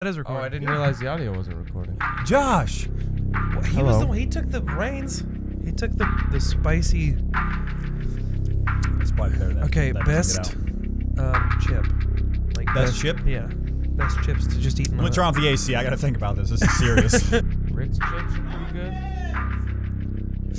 That is recording. Oh, I didn't realize the audio wasn't recording. Josh! He was the one. He took the reins. He took the spicy. It's probably better that, Okay, that best chip. Like best chip? Yeah, best chips to just eat. I'm gonna turn off the AC. I gotta think about this. This is serious. Ritz chips are pretty good.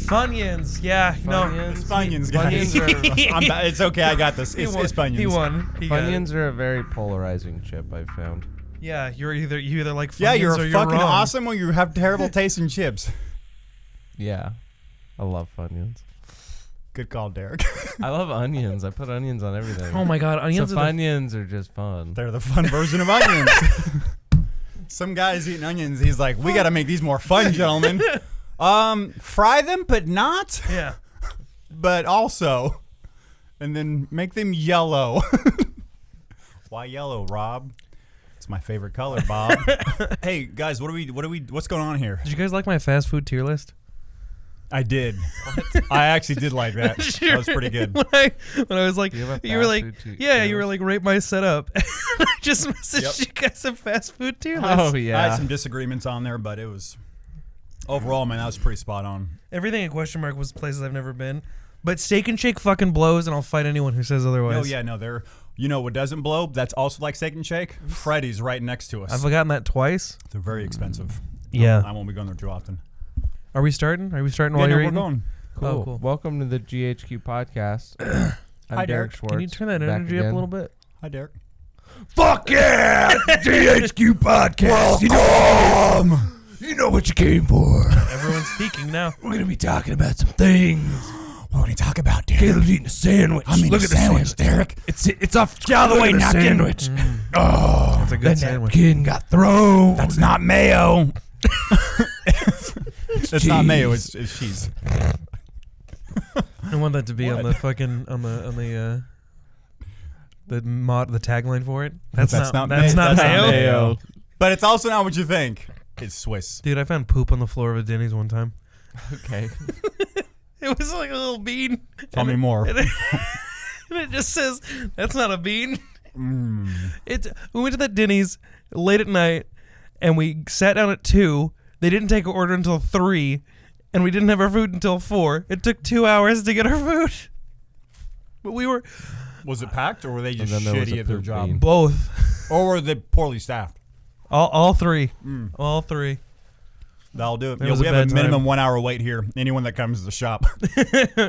Funyuns, yeah, Funyuns? It's Funyuns, guys. Funyuns it's okay, I got this. It's Funyuns. He won. He got it. Funyuns are a very polarizing chip, I've found. Yeah, you either like Funyuns Yeah, you're or fucking wrong. awesome or you have terrible taste in chips. Yeah, I love Funyuns. Good call, Derek. I love onions. I put onions on everything. Oh my god, onions so are Funyuns are just fun. They're the fun version of onions. Some guy's eating onions. He's like, we gotta make these more fun, gentlemen. Fry them, but not. Yeah. But also, and then make them yellow. Why yellow, Rob? It's my favorite color, Bob. Hey guys, what's going on here? Did you guys like my fast food tier list? I did. I actually did like that. That was pretty good. When I was like, You have a you were fast like, food tier yeah, you list? were like, rate my setup. And I just messaged you guys a fast food tier list. Oh I yeah. had some disagreements on there, but it was overall, man, that was pretty spot on. Everything in question mark was places I've never been. But Steak and Shake fucking blows, and I'll fight anyone who says otherwise. Oh yeah, no, they're. You know what doesn't blow? That's also like Steak and Shake. Freddy's right next to us. I've gotten that twice. They're very expensive. Yeah. I won't be going there too often. Are we starting? Are we starting Yeah, while no, you're we're eating? going. Cool. Oh, cool. Welcome to the GHQ podcast. I'm Hi, Derek Derek. Schwartz. Can you turn that back energy up a again. little bit? Hi, Derek. Fuck yeah! GHQ podcast. You know what you came for. Everyone's speaking now. We're gonna be talking about some things. What are you talking about, Derek? Caleb's eating a sandwich. I'm eating Look a at the sandwich, Derek. It's off. Get out of the way, napkin. Sandwich. Oh, That's a good that sandwich. napkin got thrown. That's not mayo. It's not mayo. It's cheese. I want that to be on the fucking the tagline for it. That's not mayo. But it's also not what you think. It's Swiss. Dude, I found poop on the floor of a Denny's one time. Okay. It was like a little bean. Tell me more. And it just says, that's not a bean. We went to that Denny's late at night, and we sat down at 2. They didn't take our order until 3, and we didn't have our food until 4. It took 2 hours to get our food. But we were Was it packed, or were they just And then there was shitty a at their poop job? bean. both. Or were they poorly staffed? All 3. All 3. That'll do it. It Yeah, was we a have a bad minimum time. 1 hour wait here. Anyone that comes to the shop.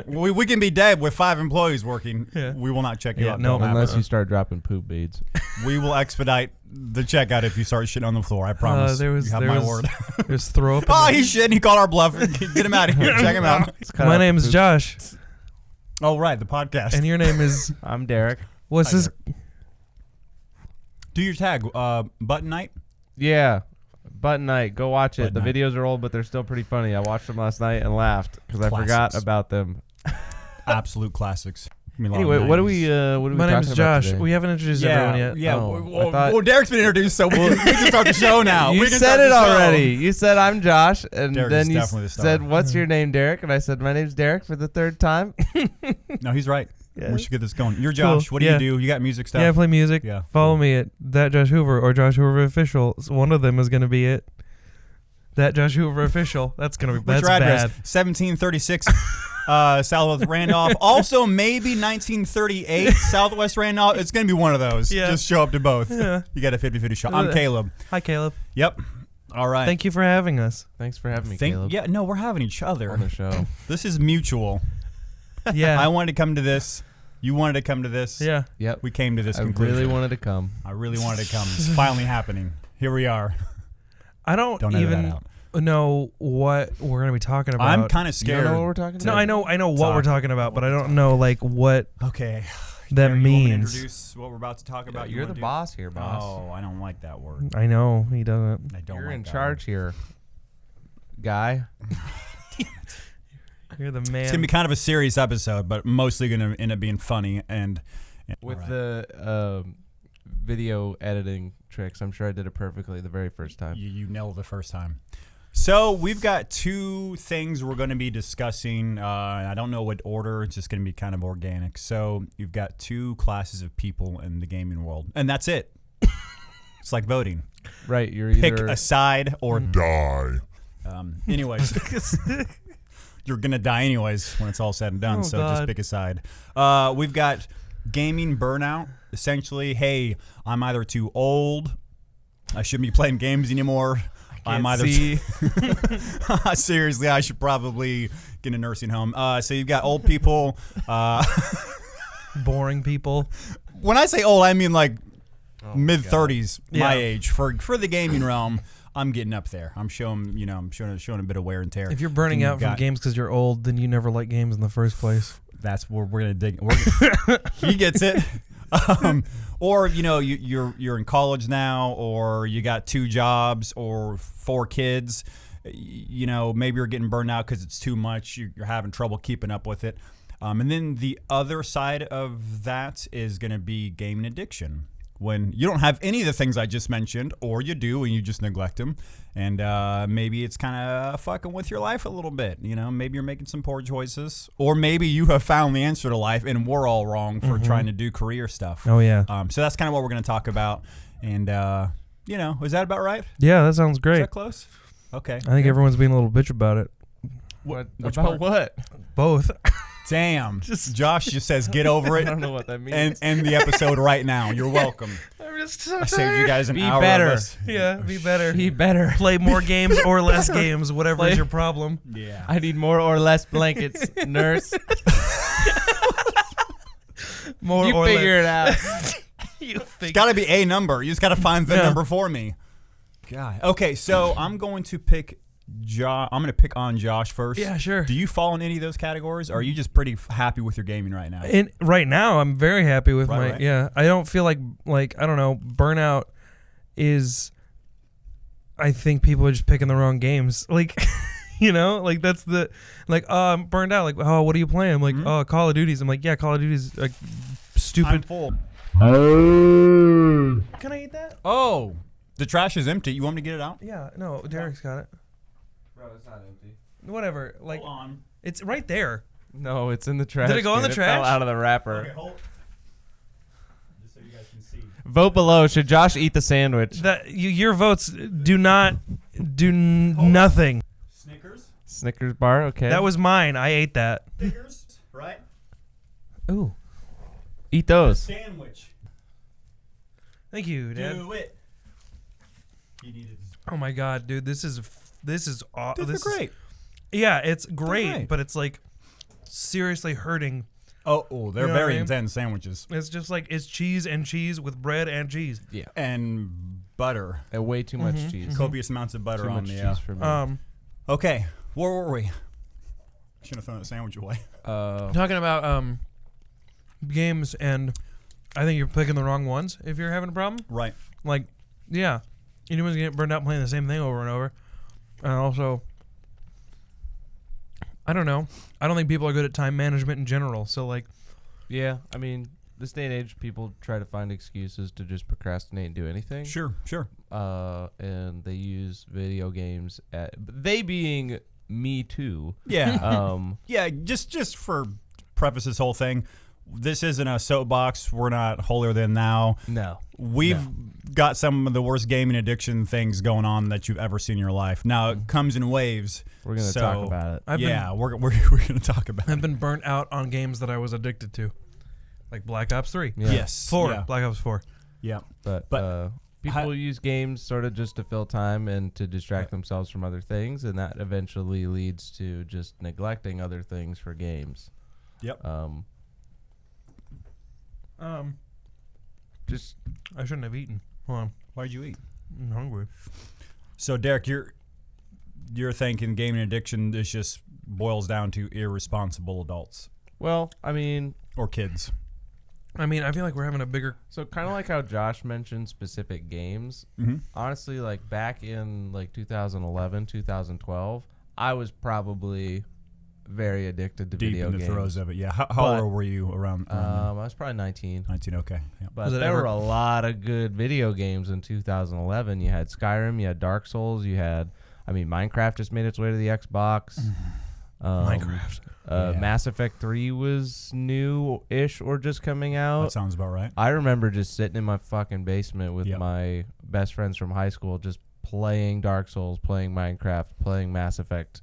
we can be dead with 5 employees working. Yeah. We will not check you Yeah, out. no, Don't Unless happen. you start dropping poop beads. We will expedite the checkout if you start shitting on the floor. I promise. There was you have there my was, word. There's throw up. Oh, he's shitting. He called our bluff. Get him out of here. Check him out. My name's Josh, Oh, right. The podcast. and your name is I'm Derek. what's Hi, this? Do your tag. Button night. Yeah. Button Night. Go watch it. Button The Night. videos are old, but they're still pretty funny. I watched them last night and laughed because I forgot Classics. about them. Absolute classics. I mean, a lot Anyway, of what are 90s. we My talking name's about Josh. today? We haven't introduced everyone yet. Yeah. Oh, well, I thought- well, Derek's been introduced, so we can start the show now. You We can said start it the show. already. You said I'm Josh, and Derek then is you definitely the star. said, "What's your name, Derek?" And I said, "My name's Derek" for the 3rd time. No, he's right. Yeah. We should get this going. You're Josh. Cool. What do Yeah. you do? You got music stuff? Yeah, I play music. Yeah. Follow me at that Josh Hoover or Josh Hoover Official. So one of them is going to be it. That Josh Hoover Official. That's gonna be What's that's your address? bad. 1736 Southwest Randolph. Also, maybe 1938 Southwest Randolph. It's going to be one of those. Yeah. Just show up to both. Yeah. You got a 50-50 shot. I'm Caleb. Hi, Caleb. Yep. All right. Thank you for having us. Thanks for having me, Caleb, Yeah, no, we're having each other. on the show. This is mutual. Yeah. I wanted to come to this. You wanted to come to this. Yeah. Yep. We came to this I conclusion. really wanted to come. I really wanted to come. It's finally happening. Here we are. I don't Don't edit that even out. know what we're gonna be talking about. I'm kind of You don't scared. know what we're talking No, about? I know what Talk. we're talking about, but I don't know like what Okay. that Derek, you want me to means. introduce what we're about to talk about. You You're wanna the do- boss here, boss. Oh, I don't like that word. I know he doesn't. I don't. You're like in that charge here, guy. You're the Word. man. It's gonna be kind of a serious episode, but mostly gonna end up being funny and. With all right. the video editing tricks, I'm sure I did it perfectly the very first time. You nailed it the first time. So we've got 2 things we're going to be discussing. I don't know what order. It's just going to be kind of organic. So you've got 2 classes of people in the gaming world, and that's it. It's like voting. Right, you're Pick either a side or Die. anyways. You're going to die anyways when it's all said and done, Oh, so God. just pick a side. We've got gaming burnout. Essentially, hey, I'm either too old, I shouldn't be playing games anymore. I'm either seriously, I should probably get a nursing home. So you've got old people. Boring people. When I say old, I mean like mid-30s, my Yeah. age. For the gaming realm, I'm getting up there. I'm showing a bit of wear and tear. If you're burning out from games because you're old, then you never liked games in the first place. That's where we're gonna dig. He gets it. Or you're in college now, or you got 2 jobs or 4 kids. Maybe you're getting burned out because it's too much. You're having trouble keeping up with it. And then the other side of that is going to be gaming addiction. When you don't have any of the things I just mentioned, or you do and you just neglect them, and maybe it's kind of fucking with your life a little bit. Maybe you're making some poor choices, or maybe you have found the answer to life and we're all wrong for trying to do career stuff. Oh, yeah. So that's kind of what we're going to talk about. And, is that about right? Yeah, that sounds Is great. that close? Okay. I think everyone's being a little bitch about it. What Which about part? what? Both. Damn. Josh just says get over I it don't know what that means. and end the episode right now. You're welcome. I'm just so I saved you guys an Be hour better. of this. Yeah, be better. Be better. Play more games or less games, whatever is your problem. Yeah. I need more or less blankets, nurse. More You or figure it out. You It's think got to be a number. You just got to find the Yeah. number for me. God. Okay, so I'm going to pick I'm going to pick on Josh first. Yeah, sure. Do you fall in any of those categories, or are you just pretty happy with your gaming right now? Right now, I'm very happy with Right. Yeah, I don't feel like I don't know. Burnout is. I think people are just picking the wrong games. That's I'm burned out. What are you playing? I'm like, oh, Call of Duty's. I'm like, yeah, Call of Duty's like I'm stupid. full. Can I eat that? Oh, the trash is empty. You want me to get it out? Yeah, no, Derek's got it. Bro, it's not empty. Whatever. Hold on. It's right there. No, it's in the trash. Did it go in the can. trash? It fell out of the wrapper. Okay, hold. Just so you guys can see. Vote below. Should Josh eat the sandwich? Your votes do not do nothing. Snickers. Snickers bar. Okay. That was mine. I ate that. Snickers. Right. Ooh. Eat those. Sandwich. Thank you, Dad. Do it. He needed. Oh my God, dude, this is awesome. They're great. Yeah, it's great, great. but it's seriously hurting. They're You know what I very mean? intense sandwiches. It's just it's cheese and cheese with bread and cheese. Yeah. And butter. And way too much cheese. Copious amounts of butter Too on much the. cheese for me. Okay, where were we? Should have thrown that sandwich away. Talking about games, and I think you're picking the wrong ones if you're having a problem. Right. Yeah, anyone's gonna get burned out playing the same thing over and over. And also, I don't know. I don't think people are good at time management in general. So Yeah, I mean, this day and age, people try to find excuses to just procrastinate and do anything. Sure. And they use video games they being me too. Yeah. Yeah. Just for preface this whole thing, this isn't a soapbox. We're not holier than thou. No. We've got some of the worst gaming addiction things going on that you've ever seen in your life. Now it comes in waves. We're gonna talk about it. We're going to talk about it. I've been burnt out on games that I was addicted to, like Black Ops 3. Yeah. Yes. 4. Yeah. Black Ops 4. Yeah. But people use games sort of just to fill time and to distract themselves from other things, and that eventually leads to just neglecting other things for games. Yep. Just I shouldn't have eaten. Hold on. Why'd you eat? I'm hungry. So Derek, you're thinking gaming addiction is just boils down to irresponsible adults well, I mean, or kids. I mean, I feel like we're having a bigger. so kind of like how Josh mentioned specific games. Mm-hmm. Honestly, back in 2011, 2012, I was probably very addicted to Deep video in the games. throes of it. Yeah. How But, old were you around? I was probably 19. 19. Okay. Yeah. But Was it there ever- were a lot of good video games in 2011. You had Skyrim, you had Dark Souls, Minecraft just made its way to the Xbox. Minecraft. Yeah. Mass Effect 3 was new-ish or just coming out. That sounds about right. I remember just sitting in my fucking basement with Yep. my best friends from high school just playing Dark Souls, playing Minecraft, playing Mass Effect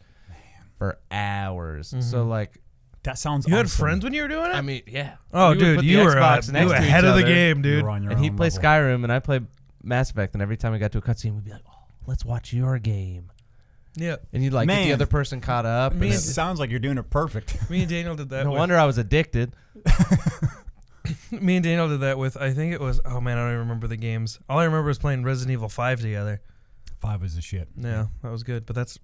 for hours. So like, that sounds. You had awesome. friends when you were doing it? I mean, yeah. Oh, We would dude, put the you were Xbox next to each ahead of the other, game, dude. You were on your And he'd own play level. Skyrim, and I played Mass Effect. And every time we got to a cutscene, we'd be like, "Oh, let's watch your game." Yeah. And you'd like get the Man. other person caught up. Me and and- it- Sounds like you're doing it perfect. Me and Daniel did that. no with, wonder I was addicted. Me and Daniel did that with. I think it was. Oh man, I don't even remember the games. All I remember was playing Resident Evil 5 together. 5 was the shit. Yeah, that was good. But that's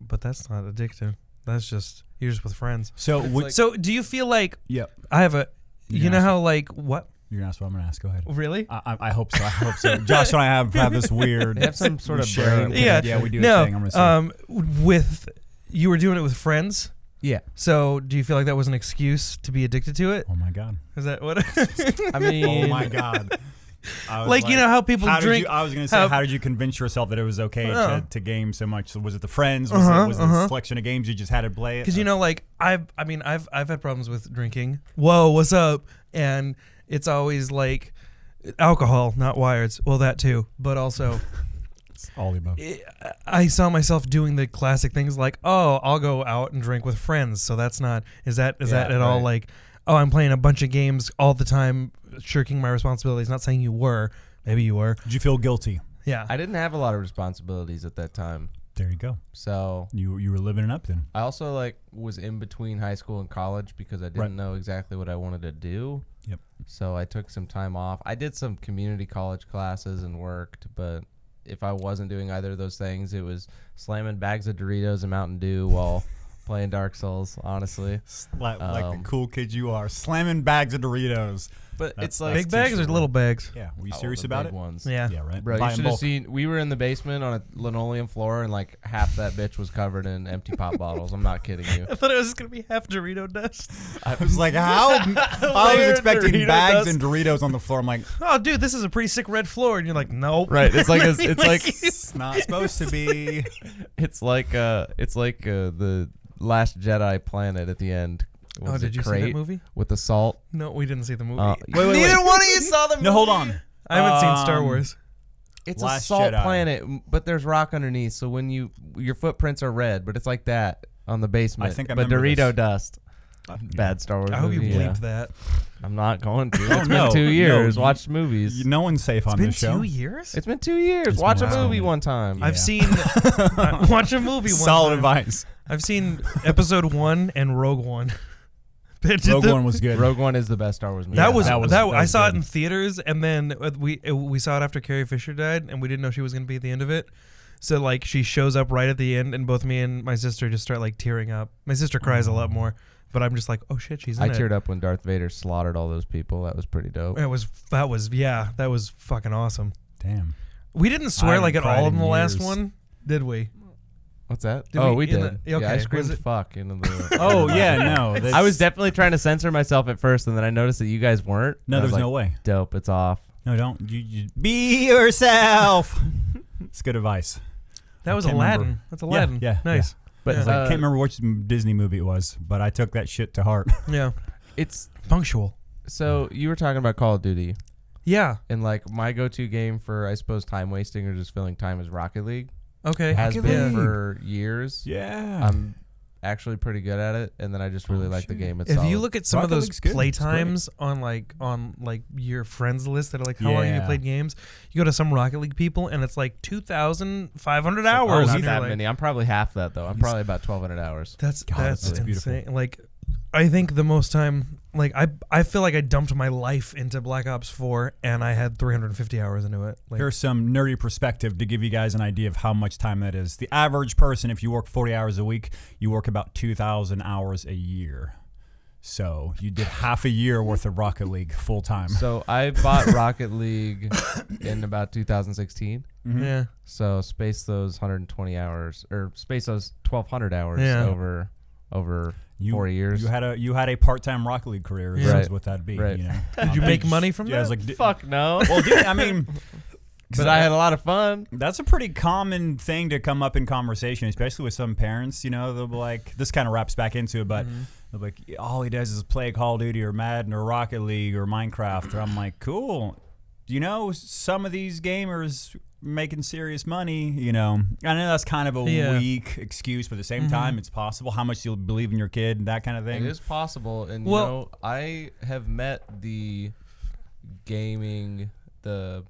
not addictive. That's just you're just with friends. So, like- So do you feel like yep. I have a? You're You know gonna how like what? You're gonna ask what I'm gonna ask. Go ahead. Really? I hope so. I hope so. Josh and I have this weird. They have some sort of sharing. brain. Yeah. we do No. a thing. I'm gonna say. With you were doing it with friends. Yeah. So do you feel like that was an excuse to be addicted to it? Oh my god. Is that what? I mean, Oh my god. I was like you know how people how drink. Did you, I was gonna say, how did you convince yourself that it was okay Oh. to game so much? So was it the friends? Was it a selection of games you just had to play it? Because you know, like I've had problems with drinking. Whoa, what's up? And it's always like alcohol, not wires. Well, that too, but also all the above. I saw myself doing the classic things like, oh, I'll go out and drink with friends. So that's not is that at all right. like, oh, I'm playing a bunch of games all the time, shirking my responsibilities. Not saying you were, maybe you were. Did you feel guilty? Yeah, I didn't have a lot of responsibilities at that time. There you go. So You were living it up then. I also like was in between high school and college because I didn't Right. know exactly what I wanted to do. Yep. So I took some time off. I did some community college classes and worked, but if I wasn't doing either of those things, it was slamming bags of Doritos and Mountain Dew while playing Dark Souls, honestly. Like the cool kid you are, slamming bags of Doritos. But That's it's like big bags or little bags. Yeah. Were you Oh, serious the about big it? ones. Yeah. Yeah. Right. Bro, Buy you in should have bulk. seen. We were in the basement on a linoleum floor, and like half that bitch was covered in empty pop bottles. I'm not kidding you. I thought it was just gonna be half Dorito dust. I was like, how? I was Layered expecting Dorito bags dust. and Doritos on the floor. I'm like, Oh, dude, this is a pretty sick red floor, and you're like, nope. Right? It's like it's like it's not supposed to be. it's like the Last Jedi planet at the end. Oh, Was did it you see crate that movie? with the salt? No, we didn't see the movie. wait, Neither wait. one of you saw the movie. No, hold on. I haven't seen Star Um, Wars. It's a Last salt Jedi. planet, but there's rock underneath. So when your footprints are red, but it's like that on the basement. I think I but remember Dorito this. dust. Bad Star Wars I hope you movie. bleeped that. I'm not going to. Oh, It's no, been 2 no, years. you- Watch movies. No one's safe on It's been this show. 2 years. It's been 2 years. It's Watch been a wow. movie one time. Yeah. I've seen watch a movie. One Solid time. advice. I've seen Episode 1 and Rogue One. Rogue One was good. Rogue One is the best Star Wars movie. That was that that. was I saw it good. in theaters, and then we saw it after Carrie Fisher died, and we didn't know she was going to be at the end of it. So like she shows up right at the end, and both me and my sister just start like tearing up. My sister cries a lot more, but I'm just like, oh shit, she's in I it. teared up when Darth Vader slaughtered all those people. That was pretty dope. That was fucking awesome. Damn. We didn't swear haven't like at cried all in in the last years. one, did we? What's that? Did Oh, we- we in did. the- Yeah, I okay, screamed was it- fuck into the. Oh yeah, no. I was definitely trying to censor myself at first, and then I noticed that you guys weren't. No, And I there's was no like, way. Dope, it's off. No, don't. You be yourself. It's good advice. That was can't Aladdin. remember. That's Aladdin. Yeah, Nice. But Yeah. I can't remember which Disney movie it was, but I took that shit to heart. Yeah. it's Punctual. so you were talking about Call of Duty, Yeah. and like my go-to game for I suppose time wasting or just filling time is Rocket League. Okay. Has Rocket been League. for years. Yeah. I'm actually pretty good at it, and then I just really Oh, like the shit. game If itself. you look at some Rocket of those League's good. play It's great. times on like your friends list that are like how long have you Yeah. played games, you go to some Rocket League people and it's like 2,500 oh, hours. not and that you're like, many. I'm probably half that though. I'm probably about 1,200 hours. That's God, that's that's beautiful. insane. Like I think the most time like I feel like I dumped my life into Black Ops 4 and I had 350 hours into it. Like Here's some nerdy perspective to give you guys an idea of how much time that is. The average person, if you work 40 hours a week, you work about 2,000 hours a year. So you did half a year worth of Rocket League full time. So I bought Rocket League in about 2016. yeah. So space those 120 hours, or space those 1,200 hours Yeah. over You, 4 years. You had a part-time Rocket League career. Yeah. Is what that'd be. Right. You know? Did you make money from Yeah, I was that? like, Fuck no. well, dude, I mean, But I had a lot of fun. that's a pretty common thing to come up in conversation, especially with some parents. You know, they'll be like, this kind of wraps back into it, but they'll be like, all he does is play Call of Duty or Madden or Rocket League or Minecraft. Or I'm like, cool. You know, some of these gamers making serious money, I know that's kind of a weak excuse, but at the same time, it's possible. How much you'll believe in your kid, that kind of thing. It is possible, and I have met the gaming, the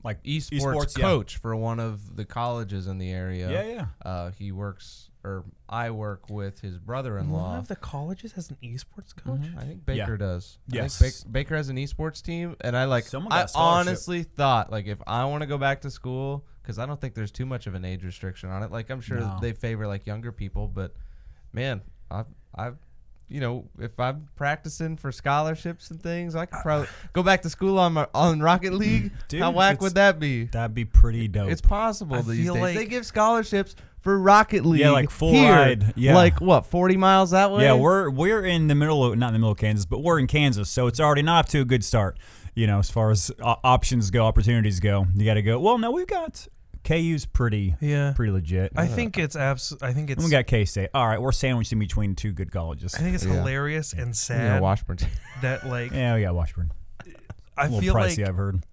like esports coach for one of the colleges in the area. Yeah. He works, or I work with his One brother-in-law. of the colleges has an esports coach. I think Baker does. Yes. I think Baker has an esports team, and I honestly thought, like, if I want to go back to school, because I don't think there's too much of an age restriction on it. Like, I'm sure they favor like younger people, but man, I've if I'm practicing for scholarships and things, I could probably go back to school on Rocket League. Dude, how whack would that be? That'd be pretty dope. It's possible these feel days. like- They give scholarships for Rocket League. Yeah, like full here. ride. Yeah. Like what, 40 miles that way? Yeah, we're in the middle of, not in the middle of Kansas, but we're in Kansas, so it's already not up to a good start. As far as options go, opportunities go, you got to go. Well, no, we've got KU's pretty legit. I think it's And we got K-State. All right, we're sandwiched in between two good colleges. I think it's hilarious and Yeah, sad Washburn. that like Yeah, we got Washburn. I A little feel pricey, like I've heard.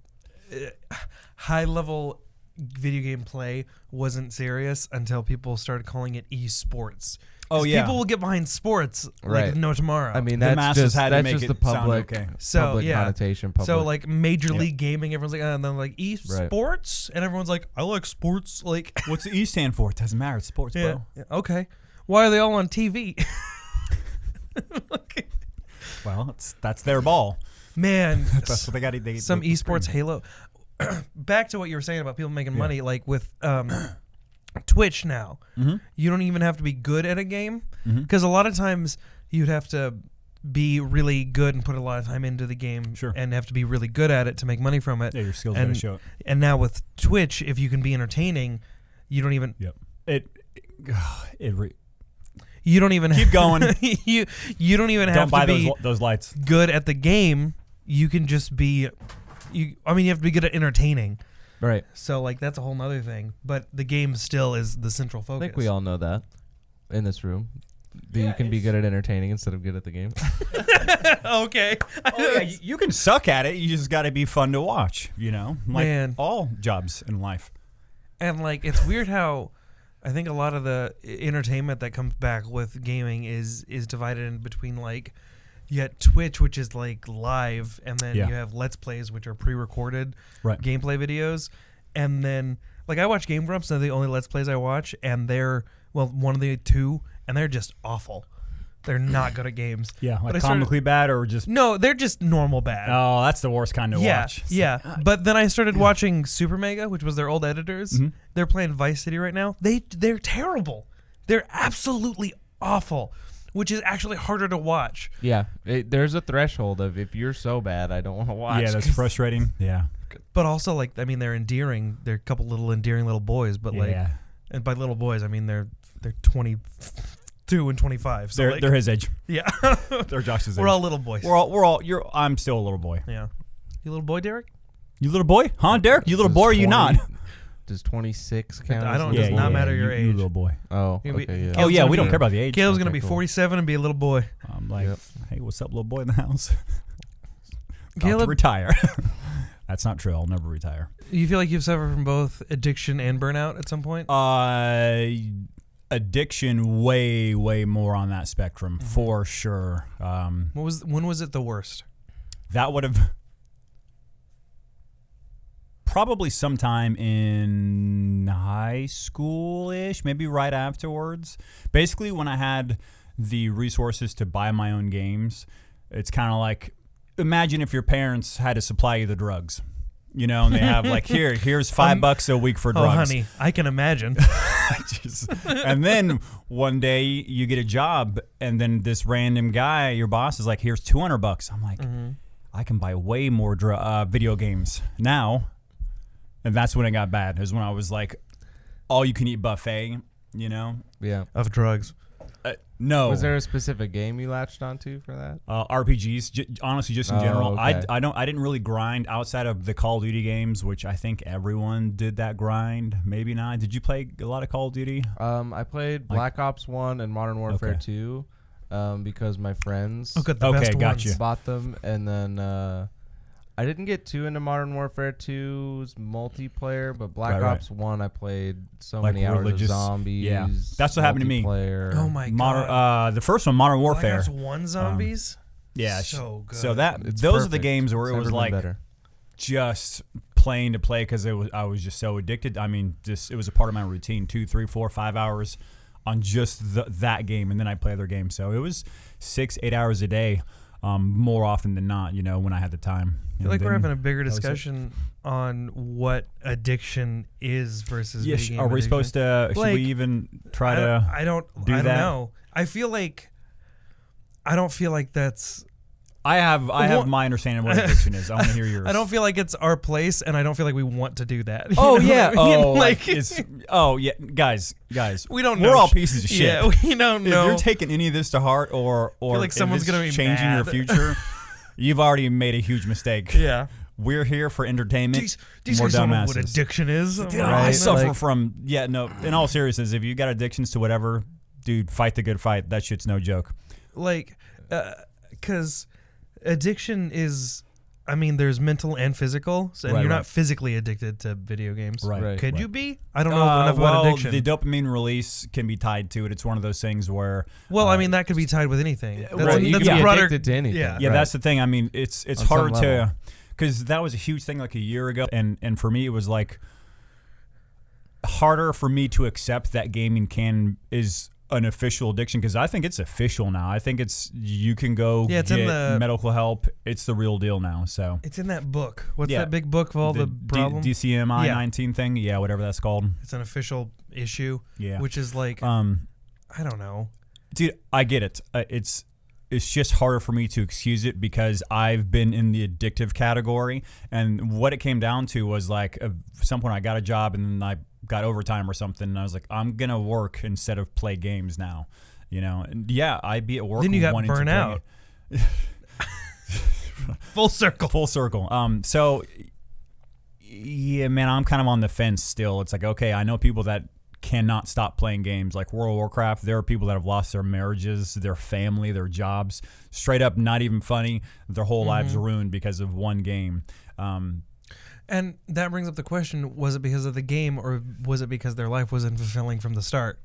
high level video game play wasn't serious until people started calling it esports. 'Cause people will get behind sports Right. like no tomorrow. I mean, The that's masses just had to that's make just it the public, sound okay. So, public yeah. connotation. So like Major League Gaming, everyone's like, and then like Right. esports, and everyone's like, I like sports. Like, What's the E stand for? It doesn't matter. It's sports, bro. yeah, okay. Why are they all on TV? Well, that's their ball. Man, That's what they got to some esports Halo. Back to what you were saying about people making money, like with Twitch now. You don't even have to be good at a game, because a lot of times you'd have to be really good and put a lot of time into the game, and have to be really good at it to make money from it. Yeah, your skills got to show it. And now with Twitch, if you can be entertaining, you don't even. Yep. You don't even Keep going. you don't even Don't have buy to be those lights. good at the game. You can just be. You have to be good at entertaining. right. So like that's a whole nother thing. But the game still is the central I focus. think we all know that in this room. That you can be good at entertaining instead of good at the game. Okay. You can suck at it. You just got to be fun to watch. Like Man. all jobs in life. And like it's weird how I think a lot of the entertainment that comes back with gaming is divided in between like you got Twitch, which is like live, and then you have Let's Plays, which are pre-recorded gameplay videos, and then like I watch Game Grumps, they're the only Let's Plays I watch, and they're one of the two, and they're just awful. They're not good at games. Yeah, But I like started- comically bad or just. No, they're just normal bad. Oh, that's the worst kind to watch. Yeah. But then I started watching Super Mega, which was their old editors. They're playing Vice City right now. They're terrible. They're absolutely awful, which is actually harder to watch. Yeah, there's a threshold of if you're so bad, I don't want to watch. Yeah, that's frustrating. Yeah. But also, like, I mean, they're endearing. They're a couple little endearing little boys, but like, and by little boys, I mean they're 22 and 25. So They're his age. Yeah, They're Josh's age. we're all little boys. We're all. I'm still a little boy. Yeah, you little boy, Derek. You little boy, huh, Derek? You little boy, or you not? Does 26 count? I don't. as It does a not boy? matter your you age. little boy. Oh, You'll be- okay, yeah. Oh yeah, we gonna don't be- care about the age. Caleb's gonna Okay, be cool. 47 and be a little boy. I'm like, Yep. hey, what's up, little boy in the house? About to Caleb, retire. That's not true. I'll never retire. you feel like you've suffered from both addiction and burnout at some point? Addiction, way more on that spectrum for sure. When was it the worst? That would have probably sometime in high school-ish, maybe right afterwards. Basically, when I had the resources to buy my own games, it's kind of like, imagine if your parents had to supply you the drugs, and they have like, here's $5 a week for drugs. Oh, honey, I can imagine. And then one day you get a job, and then this random guy, your boss, is like, here's $200. I'm like, I can buy way more video games now. And that's when it got bad. Is when I was like, all you can eat buffet, Yeah. Of drugs. No. Was there a specific game you latched onto for that? RPGs, honestly, just in general. Okay. I didn't really grind outside of the Call of Duty games, which I think everyone did that grind. Maybe not. Did you play a lot of Call of Duty? I played Black Ops 1 and Modern Warfare 2 because my friends Oh, good. The best got ones. you. bought them, and then I didn't get too into Modern Warfare 2's multiplayer, but Black Right. Ops 1 I played so Like many hours religious- of zombies. yeah. That's what happened to me. multiplayer. Oh my Modern, god. the first one, Modern Black Warfare. Ops 1 zombies. Yeah, So good. So that It's those are the perfect. games where It's it was never been like better. just playing to play because I was just so addicted. I mean, just it was a part of my routine. 2, 3, 4, 5 hours on just that game, and then I play other games. So it was 6, 8 hours a day, more often than not. You know, when I had the time. I feel like we're having a bigger was it. discussion on what addiction is versus Yes. video game Are we addiction. supposed to? Should Like, we even try I to? don't do that? know. I don't feel like that's. I have Well- my understanding of what addiction is. I want to hear yours. I don't feel like it's our place, and I don't feel like we want to do that. You Oh know yeah. what I mean? Oh, like it's. Oh yeah, guys. we don't know. We're all pieces of shit. Yeah, we don't If know. you're taking any of this to heart, or like if someone's it's gonna be changing your mad. future, you've already made a huge mistake. yeah. We're here for entertainment. Do you More say someone what dumbasses. addiction is? Dude, Right? I suffer Like, from no. In all seriousness, if you got addictions to whatever, dude, fight the good fight. That shit's no joke. because addiction is. I mean, there's mental and physical, and Right, you're right. not physically addicted to video games. Right. Could right. you be? I don't know enough well, about addiction. the dopamine release can be tied to it. It's one of those things where. Well, I mean, that could be tied with anything. That's, Right, you that's can a be broader. addicted to anything. Yeah. Yeah, Right. that's the thing. I mean, it's On some hard to, level. because that was a huge thing like a year ago, and for me it was like harder for me to accept that gaming is an official addiction, because I think it's official now. I think you can go Yeah, it's get in the- medical help. It's the real deal now. So It's in that book. What's Yeah. that big book of all the problems? DCMI Yeah. 19 thing. Yeah, whatever that's called. It's an official issue. Yeah. Which is like, I don't know. Dude, I get it. It's just harder for me to excuse it because I've been in the addictive category, and what it came down to was like at some point I got a job and then I got overtime or something, and I was like, I'm gonna work instead of play games now, you know. And yeah, I'd be at work. Then you got wanting to play Burnout. Full circle. Full circle. So yeah, man, I'm kind of on the fence still. It's like, okay, I know people that cannot stop playing games like World of Warcraft. There are people that have lost their marriages, their family, their jobs. Straight up, not even funny. Their whole lives are ruined because of one game. And that brings up the question, was it because of the game or was it because their life wasn't fulfilling from the start?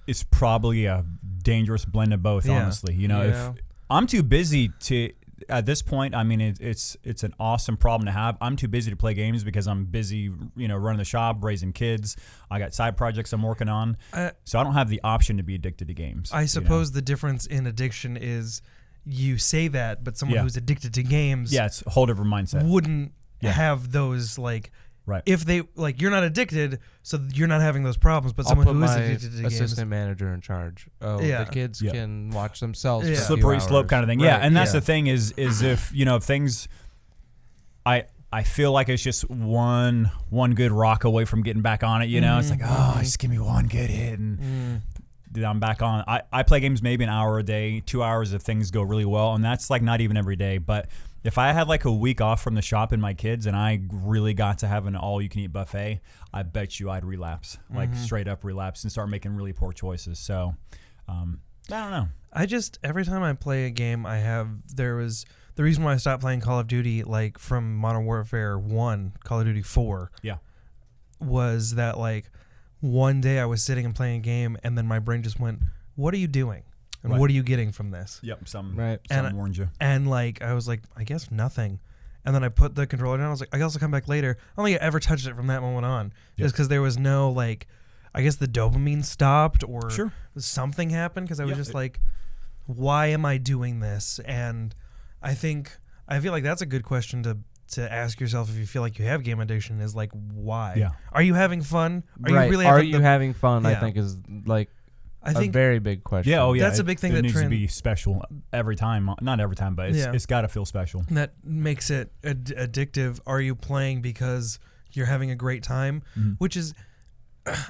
It's probably a dangerous blend of both, Yeah. honestly. You know, Yeah. if I'm too busy to, at this point, I mean, it's an awesome problem to have. I'm too busy to play games because I'm busy, you know, running the shop, raising kids. I got side projects I'm working on. So I don't have the option to be addicted to games. I you know? suppose the difference in addiction is you say that, but someone Yeah. who's addicted to games Yeah, it's a whole different mindset. wouldn't Yeah. have those, like, Right. if they, like, you're not addicted, so you're not having those problems, but I'll someone put who is my addicted to games. assistant manager in charge. Oh, Yeah. the kids Yeah. can watch themselves. Yeah. For a few Slippery slope hours. kind of thing. Yeah, Right, and that's yeah. the thing is if, you know, things, I feel like it's just one good rock away from getting back on it, you know? It's like, oh, just give me one good hit and dude, I'm back on. I play games maybe an hour a day, 2 hours if things go really well, and that's like not even every day. But if I had like a week off from the shop and my kids and I really got to have an all-you-can-eat buffet, I bet you I'd relapse, like straight up relapse and start making really poor choices. So, I don't know. I just, every time I play a game, there was, the reason why I stopped playing Call of Duty, like from Modern Warfare 1, Call of Duty 4, Yeah. was that, like, one day I was sitting and playing a game, and then my brain just went, what are you doing? And Right. what are you getting from this? Yep, some And warned you. And, like, I was like, I guess nothing. And then I put the controller down. I was like, I guess I'll come back later. I don't think I ever touched it from that moment on. Yeah. Just because there was no, like, I guess the dopamine stopped or Sure. something happened, because I was Yeah. just like, why am I doing this? And I feel like that's a good question to ask yourself if you feel like you have game addiction, is like, why? Yeah. Are you having fun? Are Right. you really Are having you having fun? I Yeah. think is like I a think very big question. Yeah, oh yeah. That's a big thing it that needs to trend- be special every time. Not every time, but Yeah. it's got to feel special. that makes it addictive. Are you playing because you're having a great time? Mhm. Which is,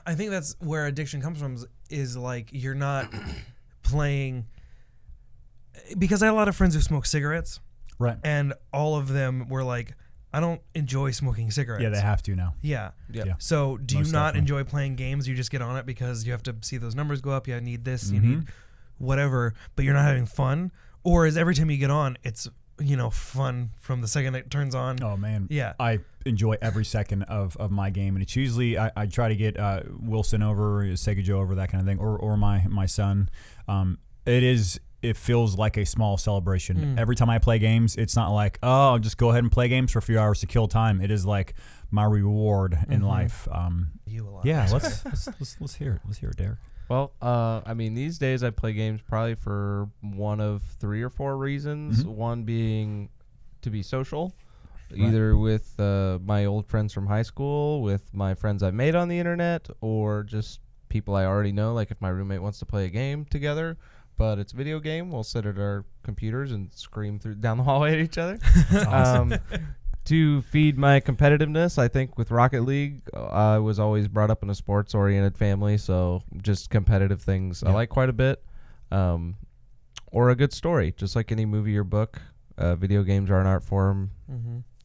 I think that's where addiction comes from, is like, you're not playing, because I had a lot of friends who smoke cigarettes, Right. and all of them were like, I don't enjoy smoking cigarettes. Yeah, they have to now. Yeah. Yep. Yeah. So do you Most not definitely. enjoy playing games? You just get on it because you have to see those numbers go up. You need this, you Mhm. need whatever, but you're not having fun? Or is every time you get on, it's fun from the second it turns on. Oh man, Yeah. I enjoy every second of my game, and it's usually I try to get Wilson over, Sega Joe over, that kind of thing, or my son. It feels like a small celebration. Every time I play games, it's not like, oh, I'll just go ahead and play games for a few hours to kill time. It is like my reward in life. You a lot. Yeah, let's hear it. Let's hear it, Derek. Well, I mean, these days I play games probably for one of 3 or 4 reasons. One being to be social, either with my old friends from high school, with my friends I've made on the internet, or just people I already know. Like if my roommate wants to play a game together, but it's a video game, we'll sit at our computers and scream down the hallway at each other. Awesome. To feed my competitiveness, I think with Rocket League, I was always brought up in a sports-oriented family, so just competitive things I like quite a bit. Or a good story, just like any movie or book. Video games are an art form.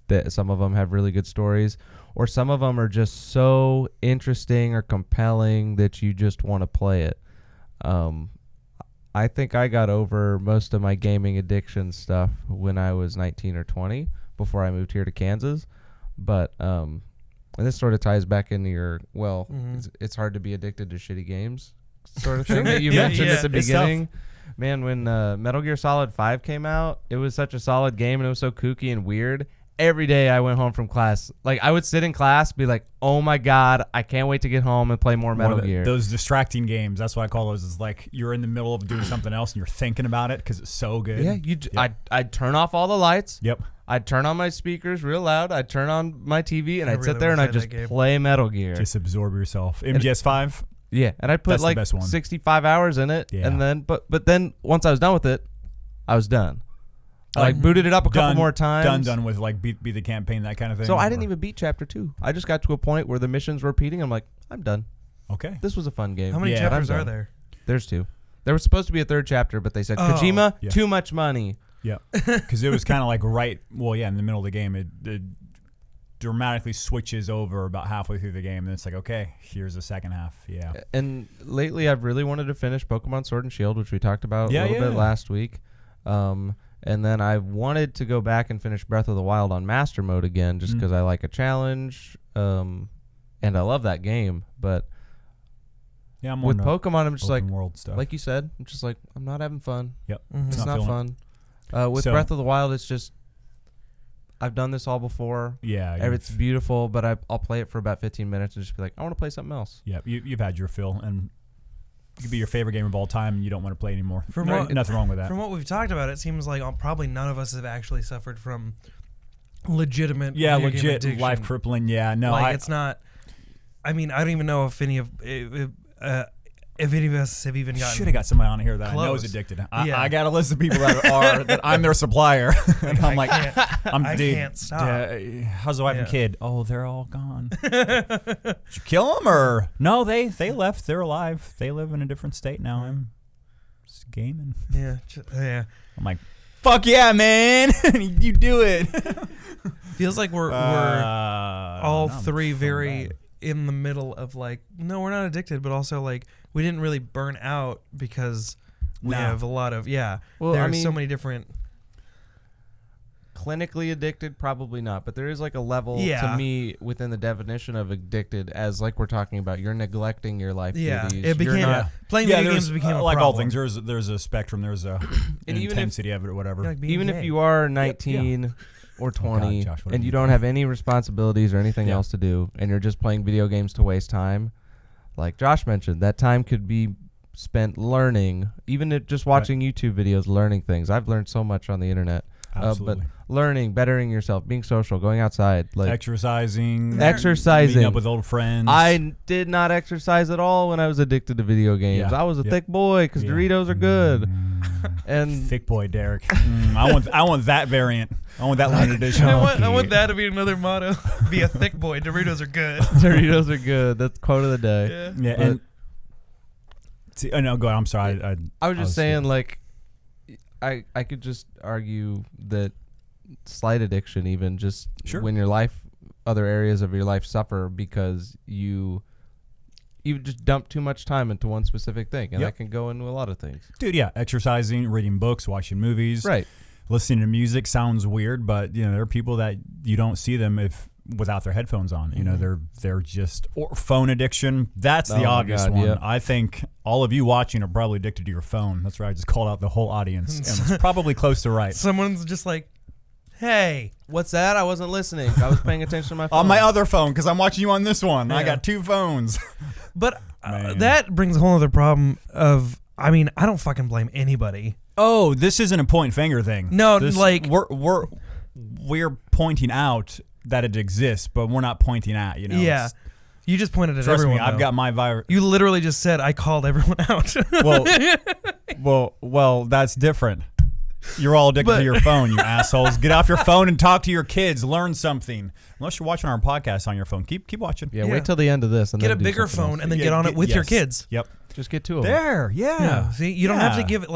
That some of them have really good stories, or some of them are just so interesting or compelling that you just want to play it. I think I got over most of my gaming addiction stuff when I was 19 or 20 before I moved here to Kansas. But and this sort of ties back into your, it's hard to be addicted to shitty games sort of thing that you mentioned at the beginning. Man, when Metal Gear Solid 5 came out, it was such a solid game and it was so kooky and weird. Every day I went home from class, like I would sit in class, be like, "Oh my god, I can't wait to get home and play more Metal Gear." Those distracting games, that's what I call those. Is like you're in the middle of doing something else and you're thinking about it because it's so good. Yeah, I'd turn off all the lights. Yep. I'd turn on my speakers real loud. I'd turn on my TV and I'd sit really there and wish I I'd had just that game. play Metal Gear. Just absorb yourself. MGS5. Yeah, and I'd put That's the like best one. 65 hours in it, Yeah. and then but then once I was done with it, I was done. I like booted it up a couple more times. Done with like beat the campaign, that kind of thing. So I didn't even beat chapter 2. I just got to a point where the missions were repeating. I'm like, I'm done. Okay. This was a fun game. How many Yeah, chapters I'm are done. there? There's 2. There was supposed to be a 3rd chapter, but they said, Kojima, Yeah. too much money. Yeah. Because it was kind of like in the middle of the game, it dramatically switches over about halfway through the game, and it's like, okay, here's the second half. Yeah. And lately, I've really wanted to finish Pokemon Sword and Shield, which we talked about a little bit last week. And then I wanted to go back and finish Breath of the Wild on Master Mode again, just because I like a challenge, and I love that game. But Yeah, I'm more with into Pokemon, I'm just like, open world stuff. like you said, I'm just like, I'm not having fun. Yep. It's not feeling fun. With So- Breath of the Wild, it's just, I've done this all before. it. Yeah. It's beautiful, but I'll play it for about 15 minutes and just be like, I want to play something else. Yeah, you've had your fill, and it could be your favorite game of all time, and you don't want to play anymore. From Right, what- nothing wrong with that. From what we've talked about, it seems like probably none of us have actually suffered from legitimate Yeah, video game legit addiction. life crippling. Yeah, no, Like it's not. I mean, I don't even know if any of us have even gotten. should have got somebody on here that I know is close. addicted. Yeah. I got a list of people that I'm their supplier. And I'm like, I dude, can't stop. how's the wife and Yeah. kid? Oh, they're all gone. Did you kill them or no? They left. They're alive. They live in a different state now. I'm just gaming. Yeah. I'm like, fuck yeah, man! You do it. Feels like we're all no, I'm three feeling very bad. in the middle of like, no, we're not addicted, but also like we didn't really burn out because we No. have a lot of Well, there I are so mean- many different. Clinically addicted, probably not, but there is like a level Yeah. to me within the definition of addicted, as like we're talking about, you're neglecting your life Yeah, duties. it became You're not, playing video there's, games became a like all problem. things. There's a spectrum. There's a And even if- intensity of it or whatever. Like being even gay. if you are 19 or 20 Josh, what and have you you don't done? have any responsibilities or anything Yeah. else to do, and you're just playing video games to waste time, like Josh mentioned, that time could be spent learning, even if just watching YouTube videos, learning things. I've learned so much on the internet. Absolutely. But learning, bettering yourself, being social, going outside, like Exercising, Exercising. meeting up with old friends. I did not exercise at all when I was addicted to video games. Yeah. I was a Yep. thick boy because Yeah. Doritos are good. And thick boy, Derek. I want that variant. I want that limited edition. I want that to be another motto. Be a thick boy. Doritos are good. Doritos are good. That's quote of the day. Yeah. Yeah, But- and no, go ahead. I'm sorry. I was just saying, like, I could just argue that slight addiction, even just Sure. when your life, other areas of your life suffer because you just dump too much time into one specific thing, and Yep. that can go into a lot of things. dude, yeah, exercising, reading books, watching movies. Right. listening to music sounds weird, but there are people that you don't see them without their headphones on. They're just or phone addiction. That's the obvious one. Yep. I think all of you watching are probably addicted to your phone. That's right. I just called out the whole audience, and it's probably close to right. Someone's just like, "Hey, what's that? I wasn't listening. I was paying attention to my phone. On my other phone, because I'm watching you on this one. Yeah. I got 2 phones." But that brings a whole other problem of, I don't fucking blame anybody. Oh, this isn't a point finger thing. No, we're pointing out that it exists, but we're not pointing at, Yeah. You just pointed at Trust everyone. me, I've got my virus. You literally just said I called everyone out. Well, that's different. You're all addicted to your phone, you assholes. Get off your phone and talk to your kids. Learn something. Unless you're watching our podcast on your phone, keep watching. Yeah, wait till the end of this and get then a bigger phone else. And then get on it with your kids. Yep. Just get 2 of them. There, yeah. See, you don't have to give it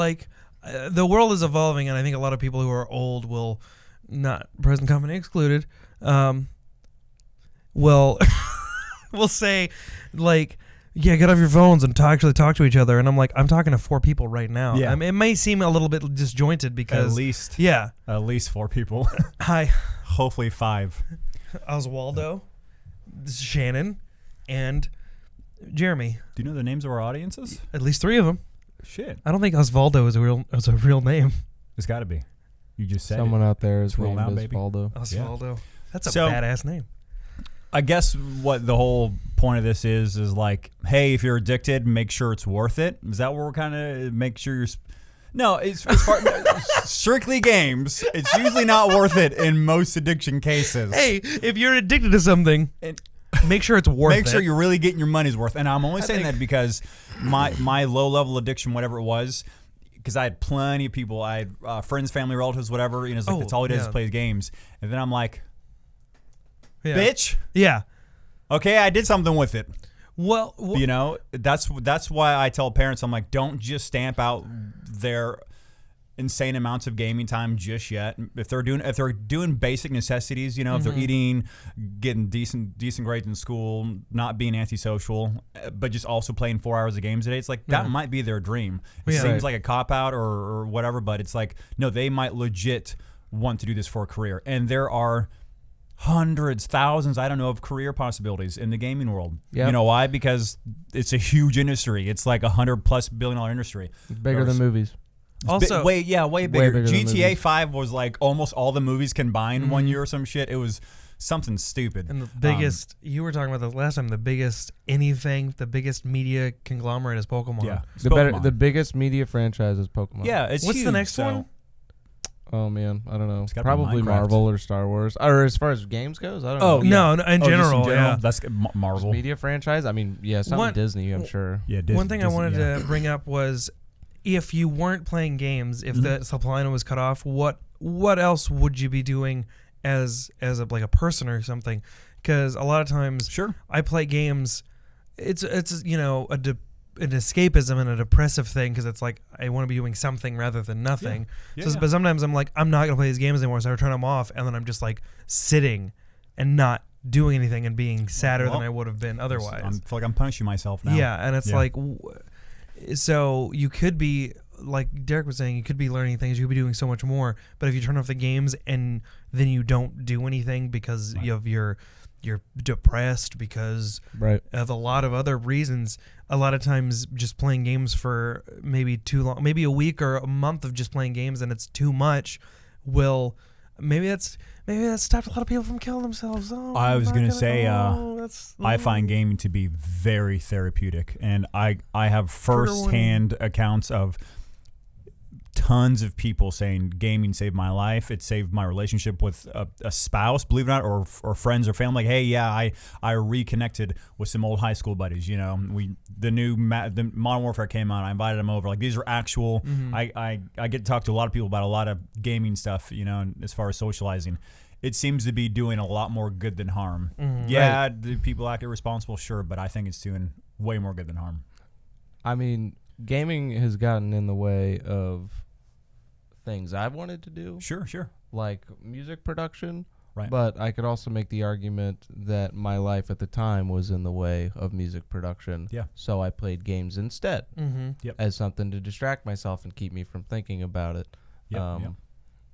the world is evolving, and I think a lot of people who are old will, not present company excluded, will say get off your phones and actually talk to each other. And I'm like, I'm talking to 4 people right now. Yeah. It may seem a little bit disjointed because at least 4 people. Hi. Hopefully 5. Oswaldo, this is Shannon, and Jeremy. Do you know the names of our audiences? At least 3 of them. Shit. I don't think Osvaldo is a real name. It's got to be. You just said someone out there is roll named out, baby. Osvaldo. Osvaldo. Yeah. That's a badass name. I guess what the whole point of this is like, hey, if you're addicted, make sure it's worth it. Is that what we're kind of make sure you're? No, it's strictly games. It's usually not worth it in most addiction cases. Hey, if you're addicted to something, make sure it's worth it. Make sure you're really getting your money's worth. And I'm only saying that because my low level addiction, whatever it was, because I had plenty of people, I had friends, family, relatives, whatever. It's like that's all he does is plays games. And then I'm like, bitch. Yeah. Okay, I did something with it. Well, that's why I tell parents, I'm like, don't just stamp out their insane amounts of gaming time just yet. If they're doing basic necessities, if they're eating, getting decent grades in school, not being antisocial, but just also playing 4 hours of games a day, it's like that might be their dream. It seems like a cop out or whatever, but it's like, no, they might legit want to do this for a career, and there are hundreds, thousands, I don't know, of career possibilities in the gaming world. Yep. You know why? Because it's a huge industry. It's like $100+ billion industry. It's bigger than movies. Also, way bigger. Way bigger GTA 5 was like almost all the movies combined one year or some shit. It was something stupid. And the biggest, you were talking about the last time, the biggest media conglomerate is Pokemon. Yeah, the biggest media franchise is Pokemon. Yeah, it's What's huge, the next one? Oh man, I don't know. Probably Probably Marvel or Star Wars. Or as far as games goes, I don't know. No, in general, yeah. That's Marvel. Media franchise? I mean, yeah, something Disney, I'm sure. Yeah, Disney. One thing I wanted to bring up was, if you weren't playing games, if the supply line was cut off, what else would you be doing as a person or something? Because a lot of times, I play games. It's an escapism and a depressive thing, because it's like I want to be doing something rather than nothing. But sometimes I'm like, I'm not gonna play these games anymore, so I turn them off, and then I'm just like sitting and not doing anything and being sadder than I would have been otherwise. I feel like I'm punishing myself now. Yeah, and it's like, so you could be, like Derek was saying, you could be learning things, you could be doing so much more, but if you turn off the games and then you don't do anything because you're depressed because of a lot of other reasons, a lot of times just playing games for maybe too long, maybe a week or a month of just playing games, and it's too much, maybe that's stopped a lot of people from killing themselves. I was going to say, I find gaming to be very therapeutic, and I have firsthand accounts of tons of people saying gaming saved my life. It saved my relationship with a spouse, believe it or not, or friends or family. Like, hey, I reconnected with some old high school buddies. The Modern Warfare came out. I invited them over. Like, these are actual. I get to talk to a lot of people about a lot of gaming stuff. And as far as socializing, it seems to be doing a lot more good than harm. Do people act irresponsible? Sure, but I think it's doing way more good than harm. I mean, gaming has gotten in the way of things I've wanted to do. Sure. Like music production. Right. But I could also make the argument that my life at the time was in the way of music production. Yeah. So I played games instead Yep. as something to distract myself and keep me from thinking about it. Yep.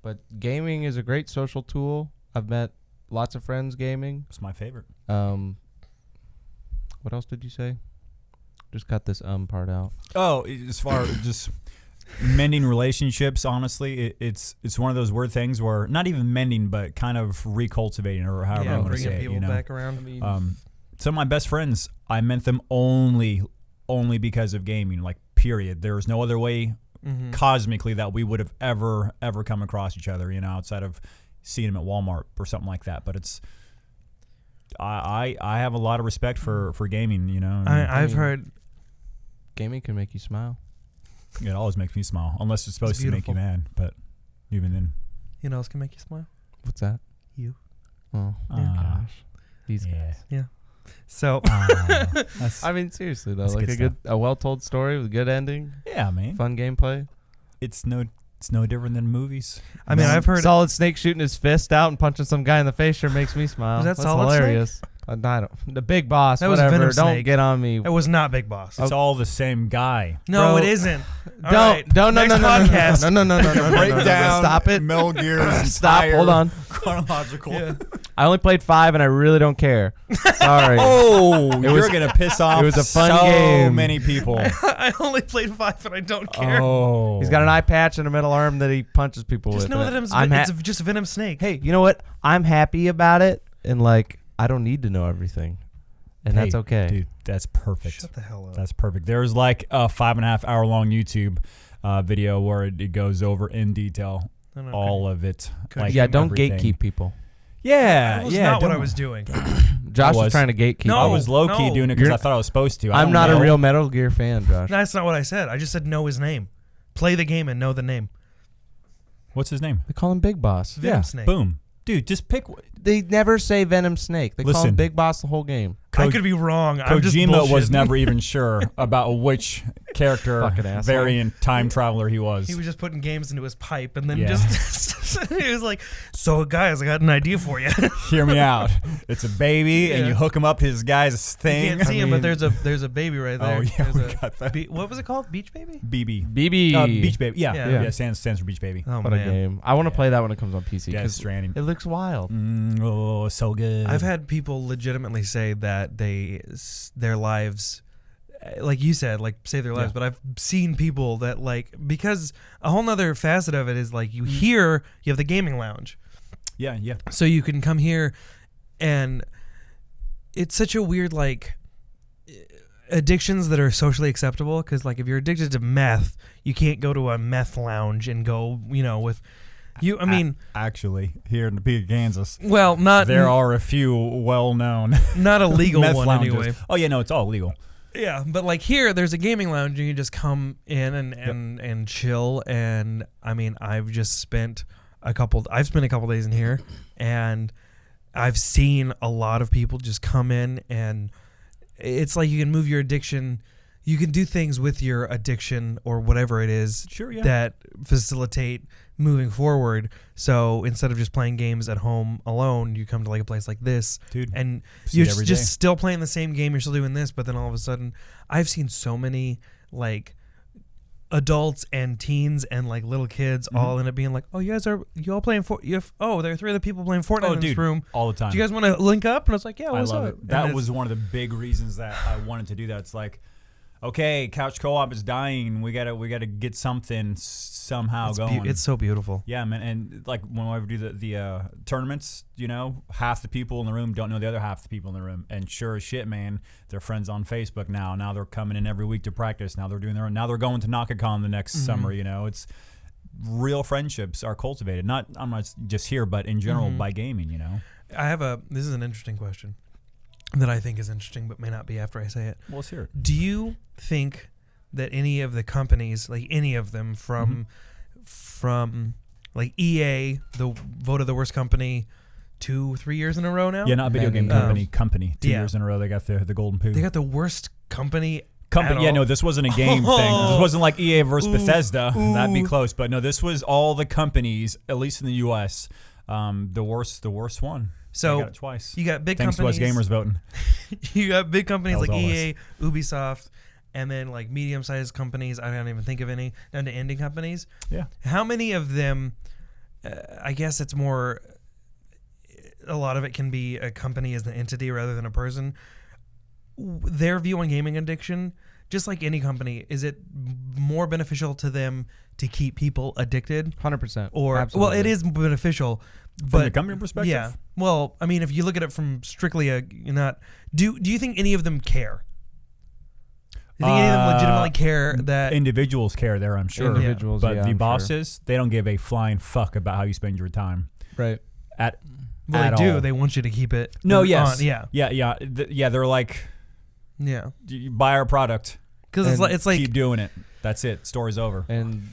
But gaming is a great social tool. I've met lots of friends gaming. It's my favorite. What else did you say? Just cut this part out. Oh, as far as just mending relationships, honestly, it's one of those weird things where not even mending, but kind of recultivating, or however Yeah, I'm going to bringing say it. people You know, back around. I mean, some of my best friends, I met them only because of gaming. Like, period. There was no other way cosmically that we would have ever come across each other. You know, outside of seeing them at Walmart or something like that. But it's. I have a lot of respect for gaming. You know, I've heard. Gaming can make you smile. It always makes me smile, unless it's supposed to make you mad. But even then, You know, else can make you smile. What's that? You. Oh, gosh. These guys. Yeah. So. I mean, seriously though, That's like good a well-told story with a good ending, yeah, man, fun gameplay. it's no different than movies. I mean, I've heard. Solid Snake shooting his fist out and punching some guy in the face sure makes me smile. Was that That's Solid hilarious. I don't. The big boss. That was whatever. Venom Don't Snake. get on me. It was not Big Boss. It's all the same guy. No, Bro, it isn't. All Don't. right, No. next podcast. No. Break down. Stop it. Metal Gear's Stop. entire Hold on. chronological. Yeah. I only played 5 and I really don't care. Sorry. Oh, you're was- gonna piss off. it was a fun so game. many people. I only played 5 and I don't care. Oh, He's got an eye patch and a metal arm that he punches people Just with. know that it's just Venom Snake. Hey, you know what? I'm happy about it, and like I don't need to know everything, and that's okay. dude. That's perfect. Shut the hell up. That's perfect. There's like a 5.5 hour long YouTube video where it goes over in detail No, no, all of it. Could- Like Yeah, don't everything. gatekeep people. Yeah, That was yeah. not what I don't- was doing. Josh was was. trying to gatekeep. No. I you. was low key no. doing it because You're- I thought I was supposed to. I I'm don't not know. a real Metal Gear fan, Josh. That's not what I said. I just said know his name. Play the game and know the name. What's his name? They call him Big Boss. Venom yeah. Snake. Boom, dude. Just pick. They never say Venom Snake. They call him Listen. Big Boss the whole game. I could be wrong. I'm just Kojima was bullshitting. never even sure about which character Fucking asshole. variant time traveler he was. He was just putting games into his pipe and then Yeah. just he was like, "So guys, I got an idea for you." Hear me out. It's a baby, and Yeah. you hook him up his guy's thing. You can't see I him, but mean, there's a baby right there. Oh yeah, There's we a got that. what was it called? Beach Baby? BB. BB. Beach Baby. Yeah, Yeah. yeah. Stands for Beach Baby. Oh What a man, game. I want to Yeah. play that when it comes on PC Death because Stranding. it looks wild. Oh, so good. I've had people legitimately say that their lives, like you said, like save their lives. Yeah. But I've seen people that like, because a whole nother facet of it is like you hear you have the gaming lounge, Yeah. so you can come here, and it's such a weird like addictions that are socially acceptable, because like if you're addicted to meth, you can't go to a meth lounge and go, with you. I mean, Actually, here in Topeka, Kansas, well, not there are a few well-known not a legal meth one lounges. anyway. Oh yeah, no, it's all legal. Yeah, but like here, there's a gaming lounge, and you just come in and chill. And I mean, I've spent a couple days in here, and I've seen a lot of people just come in, and it's like you can move your addiction. You can do things with your addiction or whatever it is Sure, yeah. that facilitate moving forward. So instead of just playing games at home alone, you come to like a place like this, Dude, and see you're it every just day. still playing the same game. You're still doing this, but then all of a sudden, I've seen so many like adults and teens and like little kids all end up being like, "Oh, you all playing oh, there are 3 other people playing Fortnite in this room. all the time. Do you guys want to link up?" And I was like, "Yeah, I what's love up?" it. And That it's- was one of the big reasons that I wanted to do that. It's like, okay, couch co-op is dying. We gotta get something somehow going. it's so beautiful. Yeah, man, and like when I do the tournaments, half the people in the room don't know the other half of the people in the room, and sure as shit, man, they're friends on Facebook now. Now they're coming in every week to practice. Now they're doing their own. Now they're going to NakaCon the next summer. It's real friendships are cultivated. I'm not just here, but in general by gaming. This is an interesting question that I think is interesting, but may not be after I say it. Well, let's hear it. Do you think that any of the companies, like any of them from like EA, the voted the worst company 2-3 years in a row now? Yeah, not video game Many. company. 2 Yeah. years in a row, they got the golden poo. They got the worst company. Company, at all. no, this wasn't a game thing. This wasn't like EA versus Bethesda. That'd be ooh. close. But no, this was all the companies, at least in the U.S., the worst one. So they got it twice. you got big Thanks companies. to us gamers voting. You got big companies That was like all EA, Ubisoft, and then like medium-sized companies. I don't even think of any. Down to indie companies. Yeah. How many of them I guess it's more. A lot of it can be a company as an entity rather than a person. Their view on gaming addiction, just like any company, is it more beneficial to them to keep people addicted? 100%. Or Absolutely. well, it is beneficial, but From the company perspective? yeah. Well, I mean, if you look at it from strictly a not, do you think any of them care? Do you think any of them legitimately care that? Individuals care there, I'm sure. Individuals, But yeah, the I'm sure. bosses, they don't give a flying fuck about how you spend your time. Right. Well, at they do. all. They want you to keep it. No, on. yes. Yeah. Yeah. They're like, Yeah. you buy our product, Because And it's like keep doing it. That's it. Story's over. And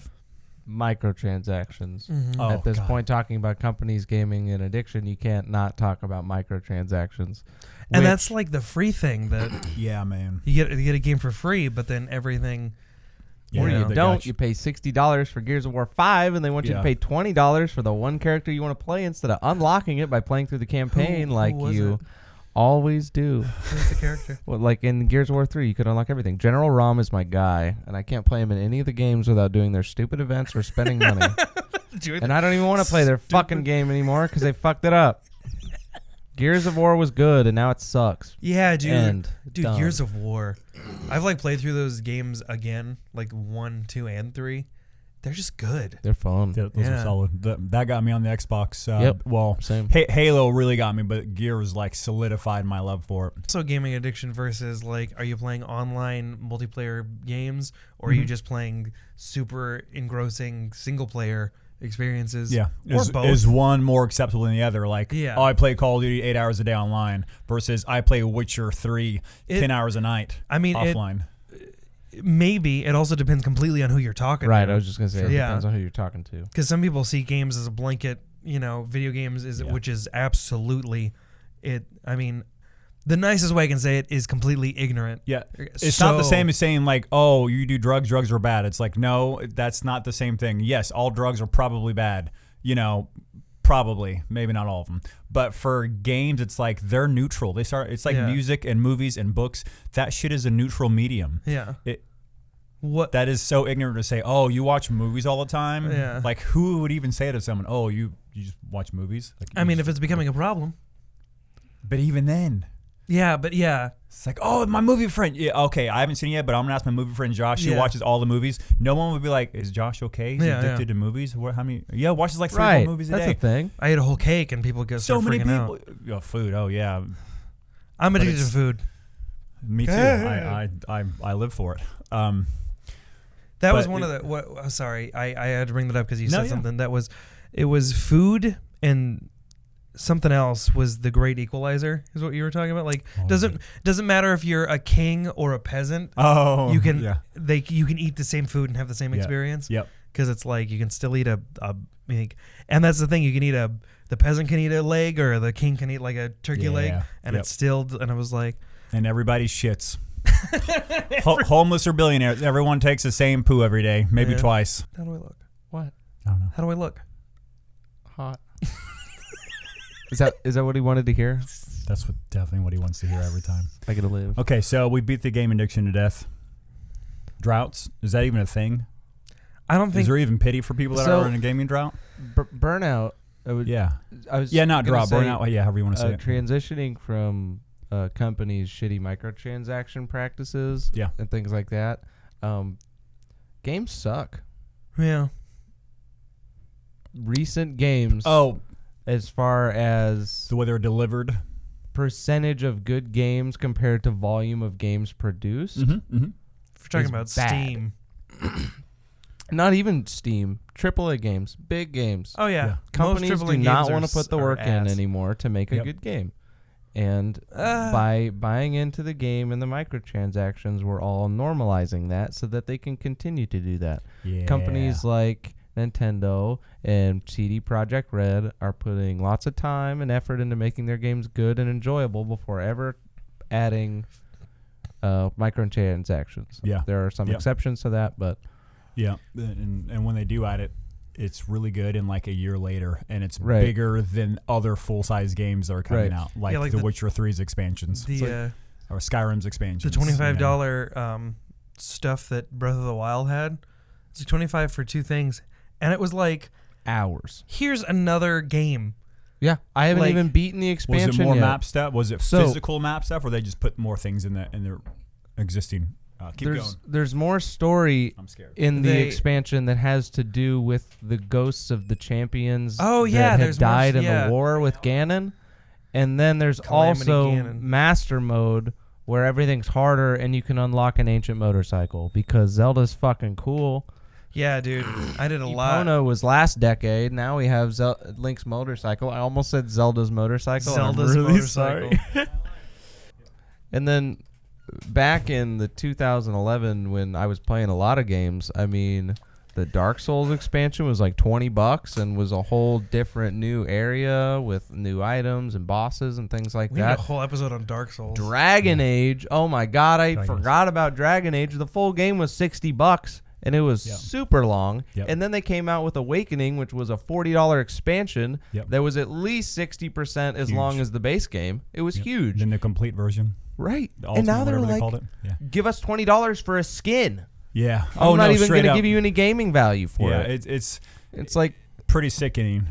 microtransactions. Mhm. Oh, At this God. point, talking about companies, gaming, and addiction, you can't not talk about microtransactions. and which- that's like the free thing that Yeah, man. you get a game for free, but then everything. Yeah, or you they don't. got You pay $60 for Gears of War 5, and they want you Yeah. to pay $20 for the one character you want to play instead of unlocking it by playing through the campaign Who like was you it? always do. Who's the character? Well, like in Gears of War 3, you could unlock everything. General Rom is my guy, and I can't play him in any of the games without doing their stupid events or spending money. And I don't even want to play their fucking game anymore because they fucked it up. Gears of War was good, and now it sucks. Yeah, dude. End. Dude, Done. Gears of War. I've like played through those games again, like 1, 2, and 3. They're just good. They're fun. Those Yeah. are solid. That got me on the Xbox. Yep. Well, Same. Halo really got me, but Gears like solidified my love for it. So gaming addiction versus like, are you playing online multiplayer games or are you just playing super engrossing single player experiences? Yeah. Or Is, both. is one more acceptable than the other? Like, Yeah. oh, I play Call of Duty 8 hours a day online versus I play Witcher 3 It- 10 hours a night I mean, offline. maybe it also depends completely on who you're talking Right, to. I was just going to say, it Yeah. depends on who you're talking to. Because some people see games as a blanket, video games is Yeah. which is absolutely it. I mean, the nicest way I can say it is completely ignorant. Yeah. It's not the So- same as saying like, oh, you do drugs are bad. It's like, no, that's not the same thing. Yes, all drugs are probably bad. Probably, maybe not all of them. But for games, it's like they're neutral. It's like Yeah. music and movies and books. That shit is a neutral medium. Yeah. It- What? That is so ignorant to say, oh, you watch movies all the time? Yeah. Like, who would even say to someone, oh, you just watch movies? Like, I mean, if it's becoming a problem. But even then, Yeah, but yeah. it's like, oh, my movie friend. Yeah, okay, I haven't seen it yet, but I'm going to ask my movie friend Josh. He Yeah. watches all the movies. No one would be like, is Josh okay? He's Yeah, addicted yeah. to movies? How many? Yeah, watches like 3 or Right, 4 movies a that's day. a thing. I ate a whole cake and people get So start many freaking people. out. Food. Oh, yeah. I'm addicted to it's- food. Me too. I live for it. That was But one of the. What? Sorry, I had to bring that up because you No, said yeah. something. It was food and something else was the great equalizer. Is what you were talking about. Like doesn't matter if you're a king or a peasant. Oh, You can Yeah. you can eat the same food and have the same Yeah. experience. Yep. Because it's like you can still eat and that's the thing. You can eat the peasant can eat a leg or the king can eat like a turkey leg, Yeah. and Yep. it's still. And I was like, And everybody shits. Homeless or billionaires, everyone takes the same poo every day, maybe Yeah. twice. how do I look? What? I don't know. How do I look? Hot. Is that what he wanted to hear? That's definitely what he wants to hear every time. I gotta live. Okay, so we beat the game addiction to death. Droughts, is that even a thing? I don't Is think. there even pity for people that So- are in a gaming drought? Burnout. Yeah. I was Yeah, not gonna drought, say, burnout. Yeah, however you want to say it. transitioning from companies' shitty microtransaction practices Yeah. and things like that. Games suck. Yeah. Recent games, Oh, as far as the way they're delivered. percentage of good games compared to volume of games produced, If we're talking It's about bad. Steam. not even Steam, AAA games, big games. Oh yeah. Yeah. Most Companies AAA do not games want to put the are work in ass. anymore to make a Yep. good game. And Uh. by buying into the game and the microtransactions, we're all normalizing that so that they can continue to do that. Yeah. Companies like Nintendo and CD Projekt Red are putting lots of time and effort into making their games good and enjoyable before ever adding microtransactions. Yeah. There are some Yep. exceptions to that, but Yeah, and when they do add it, it's really good. And like a year later, and it's Right. bigger than other full size games that are coming Right. out, like, Yeah, like the the- Witcher 3's expansions, It's like- The or Skyrim's expansions. the $25 stuff that Breath of the Wild had. It's like $25 for 2 things, and it was like hours. Here's another game. Yeah, I haven't Like, even beaten the expansion Was it more yet. map stuff? Was it So- physical map stuff, or they just put more things in their existing? Keep going. There's more story I'm scared. in the They- expansion that has to do with the ghosts of the champions Oh, yeah, that had there's more- died in yeah. the war with Ganon. And then there's Calamity also Ganon. master mode where everything's harder and you can unlock an ancient motorcycle because Zelda's fucking cool. Yeah, dude. I did a lot. Epona was last decade. Now we have Link's motorcycle. I almost said Zelda's motorcycle. and I'm Zelda's really motorcycle. sorry. And then back in the 2011 when I was playing a lot of games, I mean, the Dark Souls expansion was like $20 and was a whole different new area with new items and bosses and things like We need that. a whole episode on Dark Souls. Dragon Age. Oh my god, I Dragon Age. forgot about Dragon Age. The full game was $60 and it was Yep. super long. Yep. And then they came out with Awakening, which was a $40 expansion Yep. that was at least 60% as Huge. long as the base game. It was Yep. huge. Then the complete version. Right. The And now ultimate, they're whatever they like, called it. Yeah. give us $20 for a skin. Yeah. I'm not even straight going to up. give you any gaming value for Yeah, it. it's like, pretty sickening.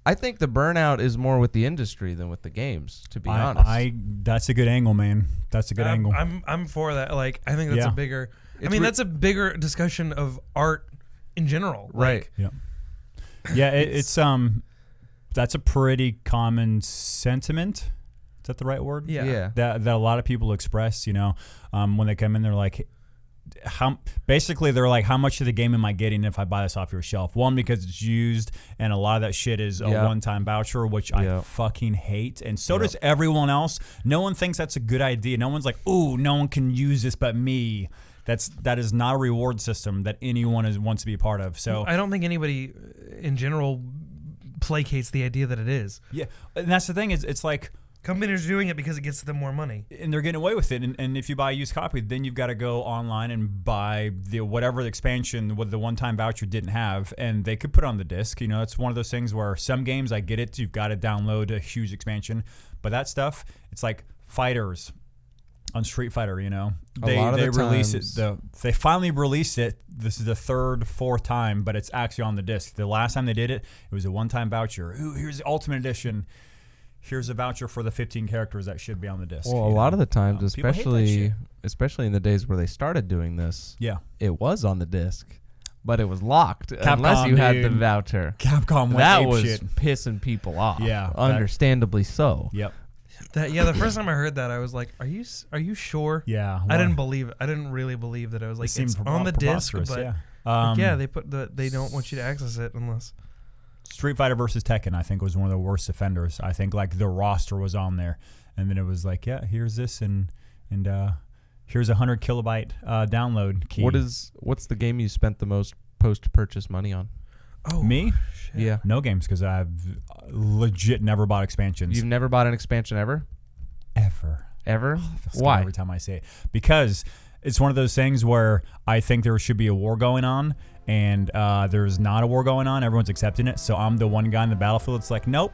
I think the burnout is more with the industry than with the games, to be honest. That's a good angle, man. That's a good angle. I'm for that. Like, I think that's Yeah. a bigger. I It's mean, re- that's a bigger discussion of art in general. Right. Like, Yeah, it's that's a pretty common sentiment. Is that the right word? Yeah. That a lot of people express. When they come in, they're like, how much of the game am I getting if I buy this off your shelf? One, because it's used, and a lot of that shit is a Yeah. one-time voucher, which Yeah. I fucking hate, and so does everyone else. No one thinks that's a good idea. No one's like, ooh, no one can use this but me. That is not a reward system that anyone wants to be a part of. So I don't think anybody in general placates the idea that it is. yeah, and that's the thing is it's like. Companies are doing it because it gets them more money. And they're getting away with it. And if you buy a used copy, then you've got to go online and buy the whatever the expansion with the one-time voucher didn't have, and they could put it on the disc. It's one of those things where some games, I get it, you've got to download a huge expansion, but that stuff, it's like Fighters on Street Fighter. They lot of the release times- it. They finally released it. This is the third, fourth time, but it's actually on the disc. The last time they did it, it was a one-time voucher. Ooh, here's the Ultimate Edition. Here's a voucher for the 15 characters that should be on the disc. Well, a lot of the times, People hate that shit. especially in the days where they started doing this, Yeah. it was on the disc, but it was locked Capcom, unless you had the dude. voucher. Capcom went That ape was shit. pissing people off. Yeah, that- understandably so. Yep. The first time I heard that, I was like, "Are you sure?" Yeah. I didn't believe it. I didn't really believe that. I was like, It seemed "It's on the disc," preposterous, but yeah. yeah, they don't want you to access it unless. Street Fighter versus Tekken, I think, was one of the worst offenders. I think like the roster was on there, and then it was like, yeah, here's this, and here's a 100 kilobyte download key. What's the game you spent the most post-purchase money on? Oh, Me? shit. Yeah. No games, because I've legit never bought expansions. You've never bought an expansion ever? Ever. Ever? Feels good Why? Every time I say it, because it's one of those things where I think there should be a war going on, and there's not a war going on. Everyone's accepting it, so I'm the one guy in the battlefield. It's like, nope.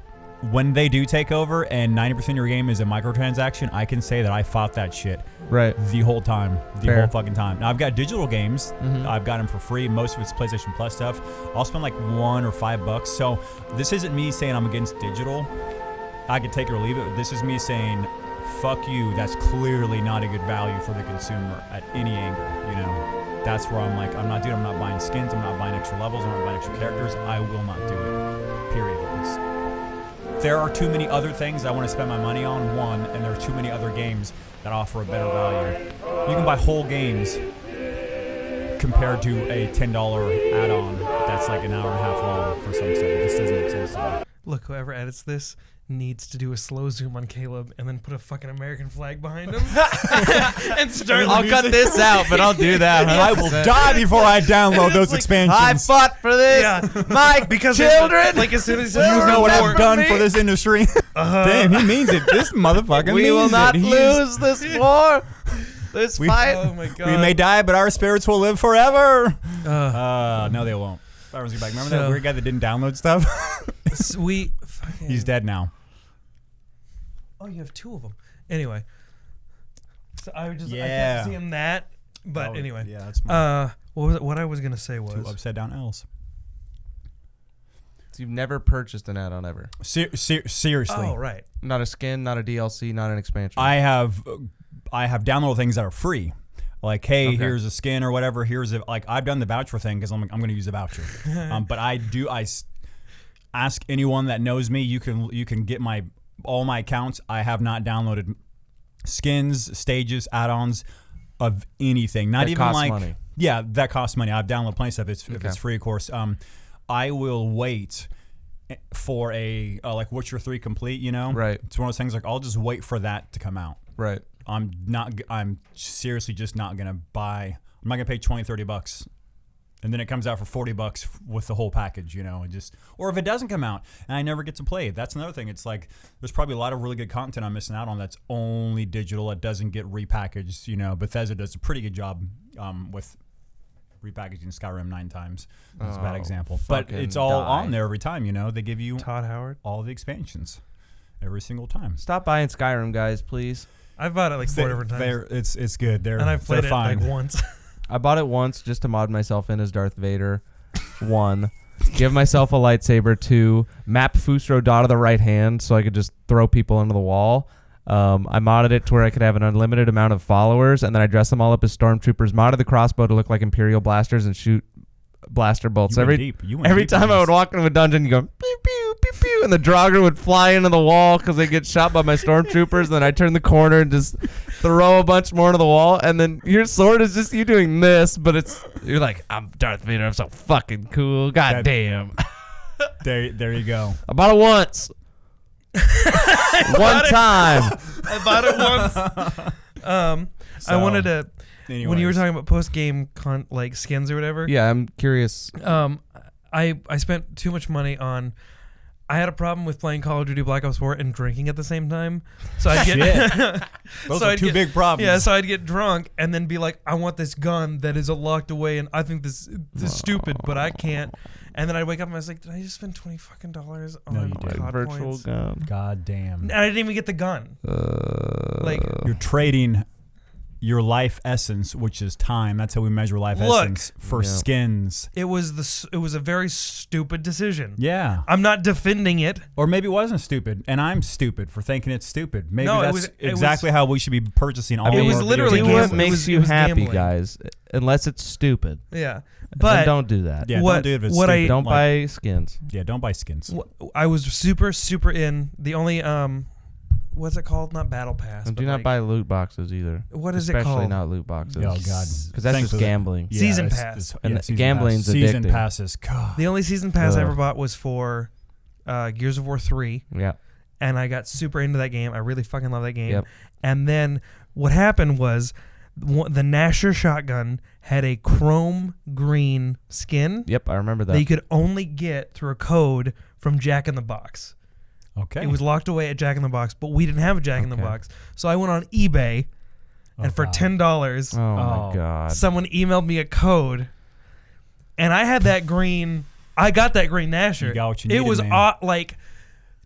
When they do take over and 90% of your game is a microtransaction, I can say that I fought that shit Right. the whole time, Fair. whole fucking time. Now I've got digital games. Mhm. I've got them for free. Most of it's PlayStation Plus stuff. I'll spend like $1 or $5. So this isn't me saying I'm against digital. I could take it or leave it. This is me saying, fuck you. That's clearly not a good value for the consumer at any angle. That's where I'm like, I'm not buying skins. I'm not buying extra levels. I'm not buying extra characters. I will not do it. Period. There are too many other things I want to spend my money on, one, and there are too many other games that offer a better value. You can buy whole games compared to a $10 add-on that's like an hour and a half long for some stuff. It just doesn't make sense to me. Look, whoever edits this needs to do a slow zoom on Caleb and then put a fucking American flag behind him and start. I'll the cut music. this out, but I'll do that. I will 100%. die before I download those like, expansions. I fought for this. Yeah. My Because children. like as soon as you know what war- I've done for this industry. Damn, he means it. This motherfucker We means will not it. He's- lose this war. This fight. Oh my god. We may die, but our spirits will live forever. Uh, No, they won't. Everyone's gonna be like, remember that So- weird guy that didn't download stuff? sweet. Fucking, He's dead now. Oh, you have two of them. Anyway, so I Yeah. kept seeing that, but Oh, anyway. yeah, that's my What I was gonna say two was upside down L's. So you've never purchased an add-on ever? Seriously. Oh, right. Not a skin, not a DLC, not an expansion. I have downloaded things that are free. Like, hey, Okay. here's a skin or whatever. Here's a, like, I've done the voucher thing because I'm going to use a voucher. But I ask anyone that knows me. You can get all my accounts. I have not downloaded skins, stages, add-ons of anything. Not That even costs like money. Yeah, that costs money. I've downloaded plenty of stuff. If Okay. it's free, of course. I will wait for a like Witcher 3 complete. You know, Right. It's one of those things like I'll just wait for that to come out. Right. I'm seriously just not going to buy. I'm not going to pay $20-$30 and then it comes out for $40 with the whole package, you know, and just, or if it doesn't come out and I never get to play it, that's another thing. It's like, there's probably a lot of really good content I'm missing out on that's only digital. It doesn't get repackaged, you know. Bethesda does a pretty good job with repackaging Skyrim 9 times. That's a bad example, but it's all on there every time, you know. They give you Todd Howard. all the expansions every single time. Stop buying Skyrim, guys, please. I've bought it like 4 different times. It's good. And I've played it fine. like once. I bought it once just to mod myself in as Darth Vader. 1. Give myself a lightsaber. 2. Map Fusro dot of the right hand so I could just throw people into the wall. I modded it to where I could have an unlimited amount of followers, and then I dressed them all up as stormtroopers. Modded the crossbow to look like Imperial blasters and shoot blaster bolts. You went Every deep. You went every deep time on I this. would walk into a dungeon, you go pew pew pew pew, and the Draugr would fly into the wall because they get shot by my stormtroopers. And then I turn the corner and just throw a bunch more into the wall, and then your sword is just you doing this, but you're like, I'm Darth Vader. I'm so fucking cool. God That- damn. There you go. I bought it once. One time. I bought it once. I wanted to. When you were Anyways. talking about post game like skins or whatever. Yeah, I'm curious. I spent too much money on. I had a problem with playing Call of Duty Black Ops 4 and drinking at the same time. So I'd get Those so are I'd two get- big problems. Yeah, so I'd get drunk and then be like, I want this gun that is locked away, and I think this is stupid, but I can't. And then I'd wake up and I was like, did I just spend $20 on No, you didn't. COD Virtual points? gun. God damn. And I didn't even get the gun. Like, You're trading your life essence, which is time. That's how we measure life Look. essence for Yeah. skins. it was a very stupid decision. Yeah. I'm not defending it. Or maybe it wasn't stupid, and I'm stupid for thinking it's stupid. Maybe No, it that's was- it exactly how we should be purchasing all I mean, It was our video literally do games. what gambling. makes It was- you it was happy, gambling. guys. Unless it's stupid. Yeah. Then But don't do that. Yeah, what- don't do it if it's what stupid. Don't Like, buy skins. Yeah, don't buy skins. I was super in. The only what's it called? Not battle pass. And but do not like, buy loot boxes either. What is it Especially called? not loot boxes. Oh God, Because that's just Thankfully- gambling. Yeah, Season it's- pass. it's- And yeah, season gambling's pass. Season addicting. passes. God. The only season pass I Ugh. ever bought was for Gears of War 3, Yeah. and I got super into that game. I really fucking love that game. Yep. And then what happened was the Nasher shotgun had a chrome green skin Yep, I remember that you that. could only get through a code from Jack in the Box. Okay. It was locked away at Jack in the Box, but we didn't have a Jack in the Okay. Box. So I went on eBay, and for God. $10, Oh my Oh. god. someone emailed me a code, and I had that green. I got that green Nasher. You got what you It needed, was man. like,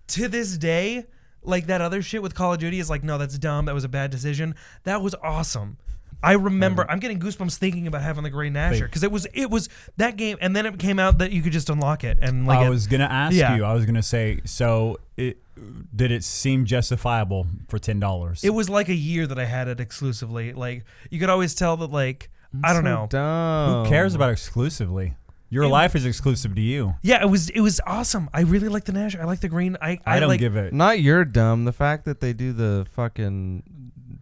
to this day, like that other shit with Call of Duty is like, no, that's dumb. That was a bad decision. That was awesome. I remember. I'm getting goosebumps thinking about having the green Nasher because it was that game, and then it came out that you could just unlock it and like I was gonna ask yeah. you. I was gonna say. So, did it seem justifiable for $10? It was like a year that I had it exclusively. Like you could always tell that like I don't know. Dumb. Who cares about exclusively? Your life is exclusive to you. Yeah, it was awesome. I really like the Nasher. I like the green. I don't like, give it. Not you're dumb. The fact that they do the fucking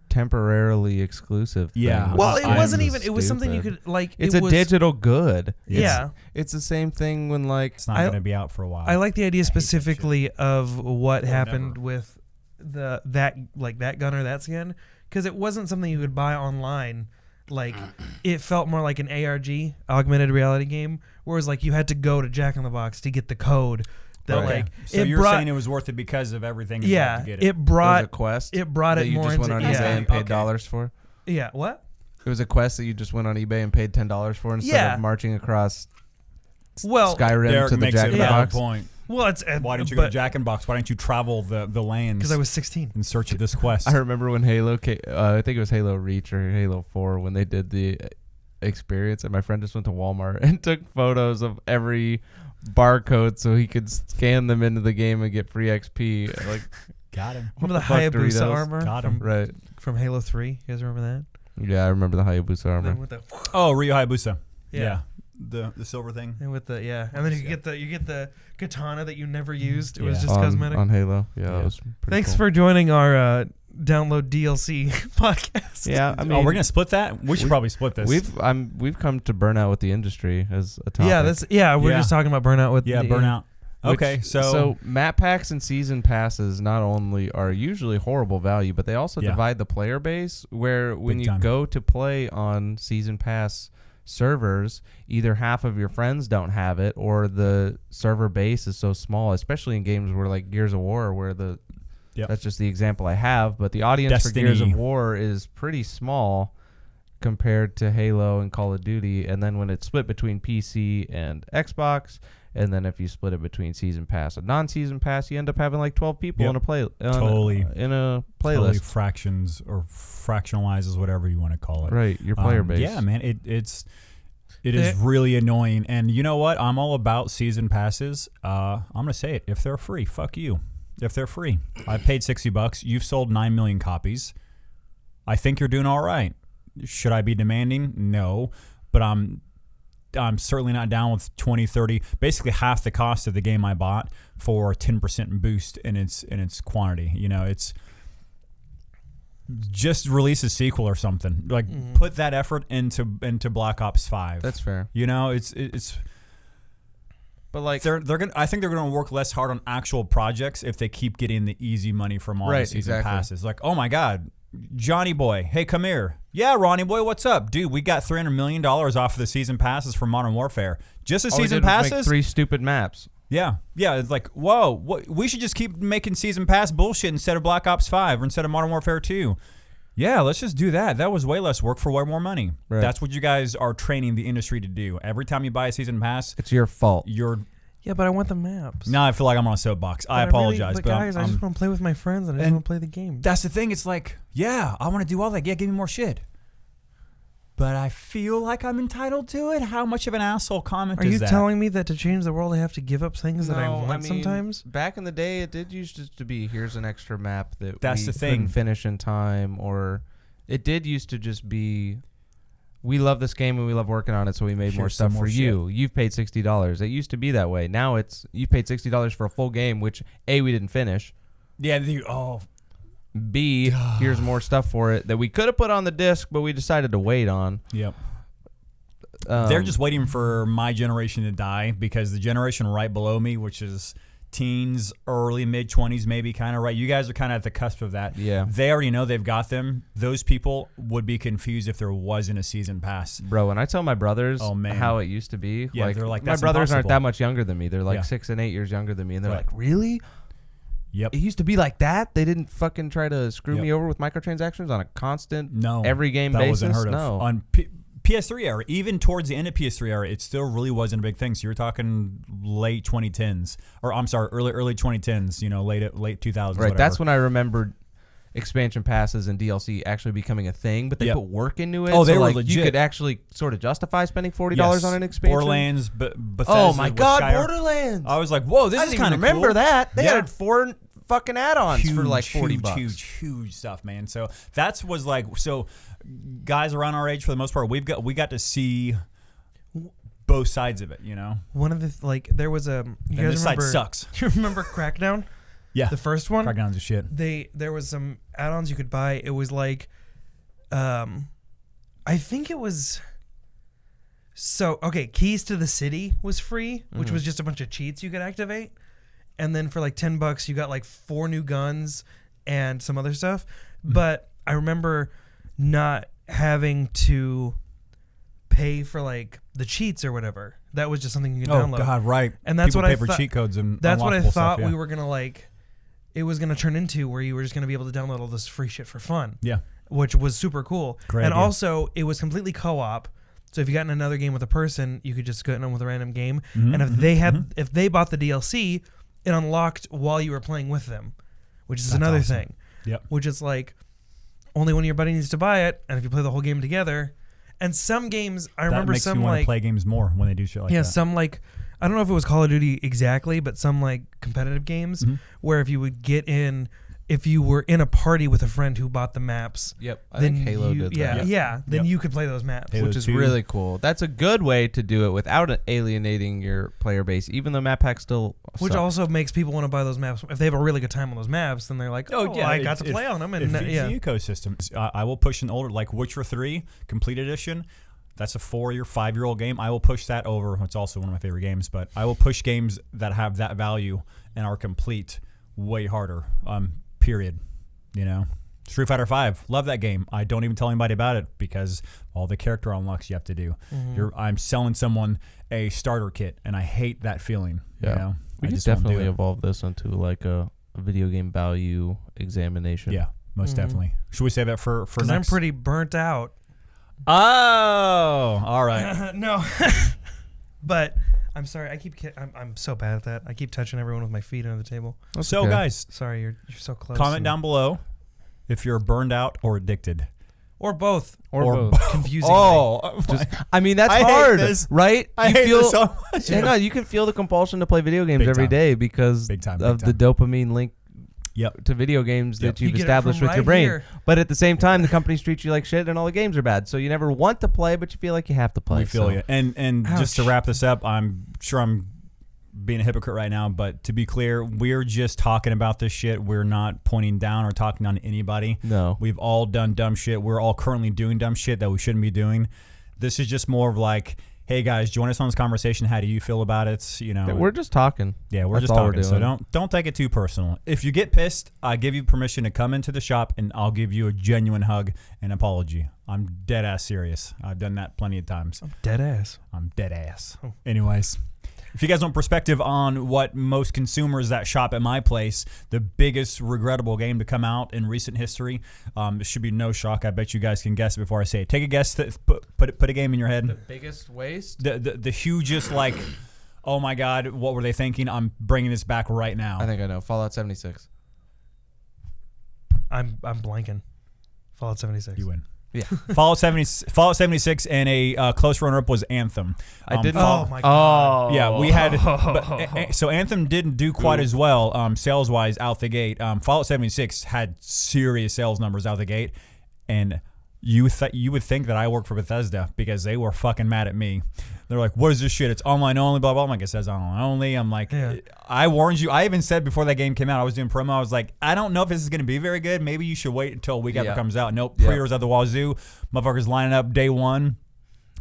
temporarily exclusive. Yeah. thing Well, was it I'm wasn't kinda even. It was something you stupid. could like. It's it a was, digital good. Yeah. It's the same thing when like It's not I- gonna be out for a while. I like the idea that shit. specifically of what happened never. with that gun or that skin because it wasn't something you could buy online. Like it felt more like an ARG, augmented reality game, whereas like you had to go to Jack in the Box to get the code. That Okay. like So it you're brought, saying it was worth it because of everything. yeah, to get it it was a brought quest. it brought that it you more just into went on yeah. eBay and paid Okay. dollars for. Yeah, what? It was a quest that you just went on eBay and paid $10 for instead Yeah. of marching across Well, Skyrim Derek to the makes Jack it in a the valid Box. point. well, it's Why didn't you go to Jack in the Box? Why didn't you travel the lands? Because I was 16. in search of this quest. I remember when Halo came, I think it was Halo Reach or Halo 4 when they did the experience, and my friend just went to Walmart and took photos of every barcode so he could scan them into the game and get free XP. Like, Got him. Remember the fuck, Hayabusa Doritos? armor Got him. right. from Halo 3? You guys remember that? Yeah, I remember the Hayabusa And armor. then with the Oh, Ryu Hayabusa. Yeah. The silver thing. and with the and then you get the katana that you never used. It was Yeah. just cosmetic. On Halo. Yeah, Yeah. that was pretty Thanks cool. for joining our download DLC podcast. Yeah, I mean, Oh, we're gonna split that. We should probably split this. we've come to burnout with the industry as a topic. We're Yeah. just talking about burnout with burnout. Which- Okay, so map packs and season passes not only are usually horrible value, but they also Yeah. divide the player base. Where when Big you time. go to play on season pass servers, either half of your friends don't have it, or the server base is so small. Especially in games where like Gears of War, where Yep. that's just the example I have. But the audience for Gears Destiny. of War is pretty small compared to Halo and Call of Duty. And then when it's split between PC and Xbox. And then if you split it between season pass and non-season pass, you end up having like 12 people Yep. in a play Totally. in a totally playlist. fractions or fractionalizes, whatever you want to call it. Right, your player base. Yeah, man, it is really annoying. And you know what? I'm all about season passes. I'm gonna say it. If they're free, fuck you. If they're free, I paid $60. You've sold 9 million copies. I think you're doing all right. Should I be demanding? No, but I'm certainly not down with 20, 30, basically half the cost of the game I bought for a 10% boost in its quantity. You know, it's just release a sequel or something. Like put that effort into Black Ops 5. That's fair. You know, it's But like, they're gonna. I think they're gonna work less hard on actual projects if they keep getting the easy money from all the Right, season exactly. passes. Like, oh my God, Johnny Boy, hey, come here. Yeah, Ronnie Boy, what's up, dude? We got $300 million off of the season passes for Modern Warfare. Just the all we season did was make passes. 3 stupid maps. Yeah. It's like, whoa, we should just keep making season pass bullshit instead of Black Ops 5 or instead of Modern Warfare 2. Yeah, let's just do that. That was way less work for way more money. Right. That's what you guys are training the industry to do. Every time you buy a season pass, It's your fault. you're. Yeah, but I want the maps. Now I feel like I'm on a soapbox. I But apologize, but but guys, I I'm, just want to play with my friends and I just and want to play the game. that's the thing. It's like, yeah, I want to do all that. Yeah, give me more shit. But I feel like I'm entitled to it. How much of an asshole comment Are is you that? telling me that to change the world I have to give up things that I No, want mean, sometimes? Back in the day, it did used to be here's an extra map that That's we the thing. couldn't finish in time, or it did used to just be we love this game and we love working on it, so we made more Here's stuff some for more you. You've paid $60. It used to be that way. Now it's you paid $60 for a full game, which A, we didn't finish. Yeah. B, here's more stuff for it that we could have put on the disc, but we decided to wait on. Yep. They're just waiting for my generation to die because the generation right below me, which is teens, early, mid-20s maybe, kind of right. You guys are kind of at the cusp of that. Yeah. They already know they've got them. Those people would be confused if there wasn't a season pass. Bro, when I tell my brothers Oh, man. how it used to be, Yeah, they're like, my "That's brothers aren't impossible." that much younger than me. They're like Yeah. 6 and 8 years younger than me, and they're Right. like, really? Yep. It used to be like that? They didn't fucking try to screw Yep. me over with microtransactions on a constant, No. every game that basis? wasn't heard of. No. On PS3 era, even towards the end of PS3 era, it still really wasn't a big thing. So you're talking late 2010s, or I'm sorry, early 2010s. You know, late 2000s. Right, Whatever. that's when I remembered expansion passes and DLC actually becoming a thing, but they Yep. put work into it. Oh, they so were like legit. You could actually sort of justify spending $40 on an expansion. Borderlands, Bethesda. Oh my with God, Skyrim. Borderlands! I was like, whoa, this I is didn't kind even of remember cool. that. They Yeah. added 4 fucking add-ons for like $40. Huge stuff, man. So that's was like, so guys around our age for the most part, we got to see both sides of it, you know. One of the there was a. You And guys this side remember? sucks. You remember Crackdown? Yeah, The first one. Crackdown's a shit. There was some add-ons you could buy. It was like, I think it was. So okay, Keys to the City was free, which was just a bunch of cheats you could activate, and then for like $10 you got like 4 new guns and some other stuff. But I remember not having to pay for like the cheats or whatever. That was just something you could Oh download. God, right. And that's People what I pay for thought- cheat codes and That's what I unlockable thought stuff, yeah. we were gonna like. It was gonna turn into where you were just gonna be able to download all this free shit for fun. Yeah. Which was super cool. Great and idea. also, it was completely co-op. So if you got in another game with a person, you could just go in with a random game. Mm-hmm, And if they had, if they bought the DLC, it unlocked while you were playing with them, which is That's another awesome. thing. Yep. Which is like, only when your buddy needs to buy it, and if you play the whole game together. And some games, I That remember makes some you want to like play games more when they do shit like yeah, that. some like I don't know if it was Call of Duty exactly, but some like competitive games where if you would get in, if you were in a party with a friend who bought the maps, Yep. I then think Halo did that. then you could play those maps. Halo Which is 2. really cool. That's a good way to do it without alienating your player base, even though map packs still Which suck. also makes people want to buy those maps. If they have a really good time on those maps, then they're like, I got to play on them. It And feeds the ecosystem. I will push an older, like Witcher 3 Complete Edition. That's a 4 or 5 year old game. I will push that over. It's also one of my favorite games, but I will push games that have that value and are complete way harder. Period. You know, Street Fighter 5, love that game. I don't even tell anybody about it because all the character unlocks you have to do. I'm selling someone a starter kit, and I hate that feeling. Yeah. You know, We I could just won't do definitely it. evolve this into like a video game value examination. Yeah, most definitely. Should we save that for because next? I'm pretty burnt out. Oh, all right. No, but I'm sorry. I'm so bad at that. I keep touching everyone with my feet under the table. That's So, okay. guys, Sorry, you're so close. comment down below if you're burned out or addicted. or both. Or both. Confusing. I mean, that's I hate hard, this. right? I You hate feel, this so much. Yeah, no, you can feel the compulsion to play video games Big every time. day because Big time, of big the time. dopamine link Yep. to video games Yep. that you've You get it established from with your right brain. here. But at the same time, the companies treat you like shit and all the games are bad. So you never want to play, but you feel like you have to play. We feel so. you. And just to Ouch. wrap this up, I'm sure I'm being a hypocrite right now, but to be clear, we're just talking about this shit. We're not pointing down or talking down to anybody. No. We've all done dumb shit. We're all currently doing dumb shit that we shouldn't be doing. This is just more of like, hey guys, join us on this conversation. How do you feel about it? You know, We're just talking. yeah, we're That's just all we're talking. So doing. don't take it too personal. If you get pissed, I give you permission to come into the shop and I'll give you a genuine hug and apology. I'm dead ass serious. I've done that plenty of times. Dead ass. I'm dead ass. Anyways, if you guys want perspective on what most consumers that shop at my place, the biggest regrettable game to come out in recent history, it should be no shock. I bet you guys can guess it before I say it. Take a guess. Put a game in your head. Biggest waste? The hugest, like, oh my God, what were they thinking? I'm bringing this back right now. I think I know. Fallout 76. I'm blanking. Fallout 76. You win. Yeah. Fallout 76, and a close runner-up was Anthem. I didn't. Oh my God. Yeah, we had. So Anthem didn't do quite as well sales-wise out the gate. Fallout 76 had serious sales numbers out the gate, and you would think that I work for Bethesda because they were fucking mad at me. They're like, "What is this shit? It's online only." Blah blah. I'm like, "It says online only." I'm like, Yeah. I warned you. I even said before that game came out, I was doing promo. I was like, I don't know if this is going to be very good. Maybe you should wait until a week after it comes out. Nope. Yeah. Pre-orders at the wazoo. Motherfuckers lining up day one.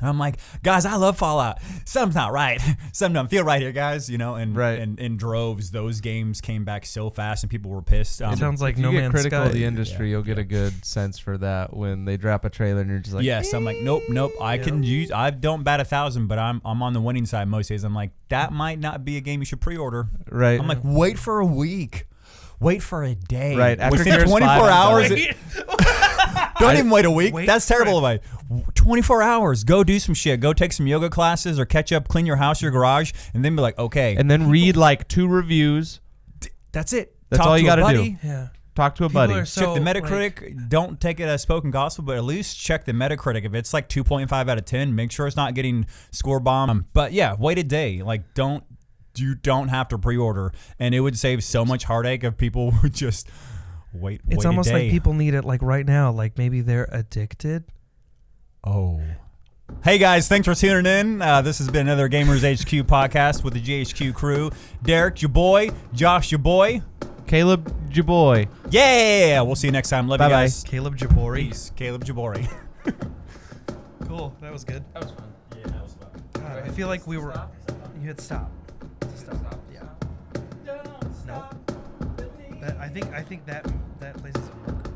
I'm like, guys, I love Fallout. Something's not right. Something don't feel right here, guys. You know, and Right. and in droves, those games came back so fast, and people were pissed. It sounds like If No you get Man's critical Sky. of the industry, you'll get a good sense for that when they drop a trailer and you're just like, yes, I'm like, nope. I can use. I don't bat 1,000, but I'm on the winning side most days. I'm like, that might not be a game you should pre-order. right. I'm like, wait for a week. Wait for a day. Right, after Within Gears 24 5, I'm hours. done. Don't even wait a week. Wait That's for terrible it. advice. 24 hours. Go do some shit. Go take some yoga classes or catch up, clean your house, your garage, and then be like, okay. and then read like 2 reviews. That's it. That's Talk all you to a gotta do. buddy. Yeah. Talk to a People buddy. are Check the So, Metacritic. Don't take it as spoken gospel, but at least check the Metacritic. If it's like 2.5 out of 10, make sure it's not getting score bomb. But yeah, wait a day. Like, you don't have to pre-order, and it would save so much heartache if people would just wait. It's wait a almost day. like people need it like right now. Like maybe they're addicted. Oh. Hey guys, thanks for tuning in. This has been another Gamers HQ podcast with the GHQ crew. Derek, your boy. Josh, your boy. Caleb, your boy. Yeah, we'll see you next time. Love you Bye-bye. guys. Caleb Jabori. Peace. Caleb Jabori. Cool. That was good. That was fun. Yeah, that was fun. God, I feel like we were. You hit stop. Stop. Yeah. No. I think that place is a marker.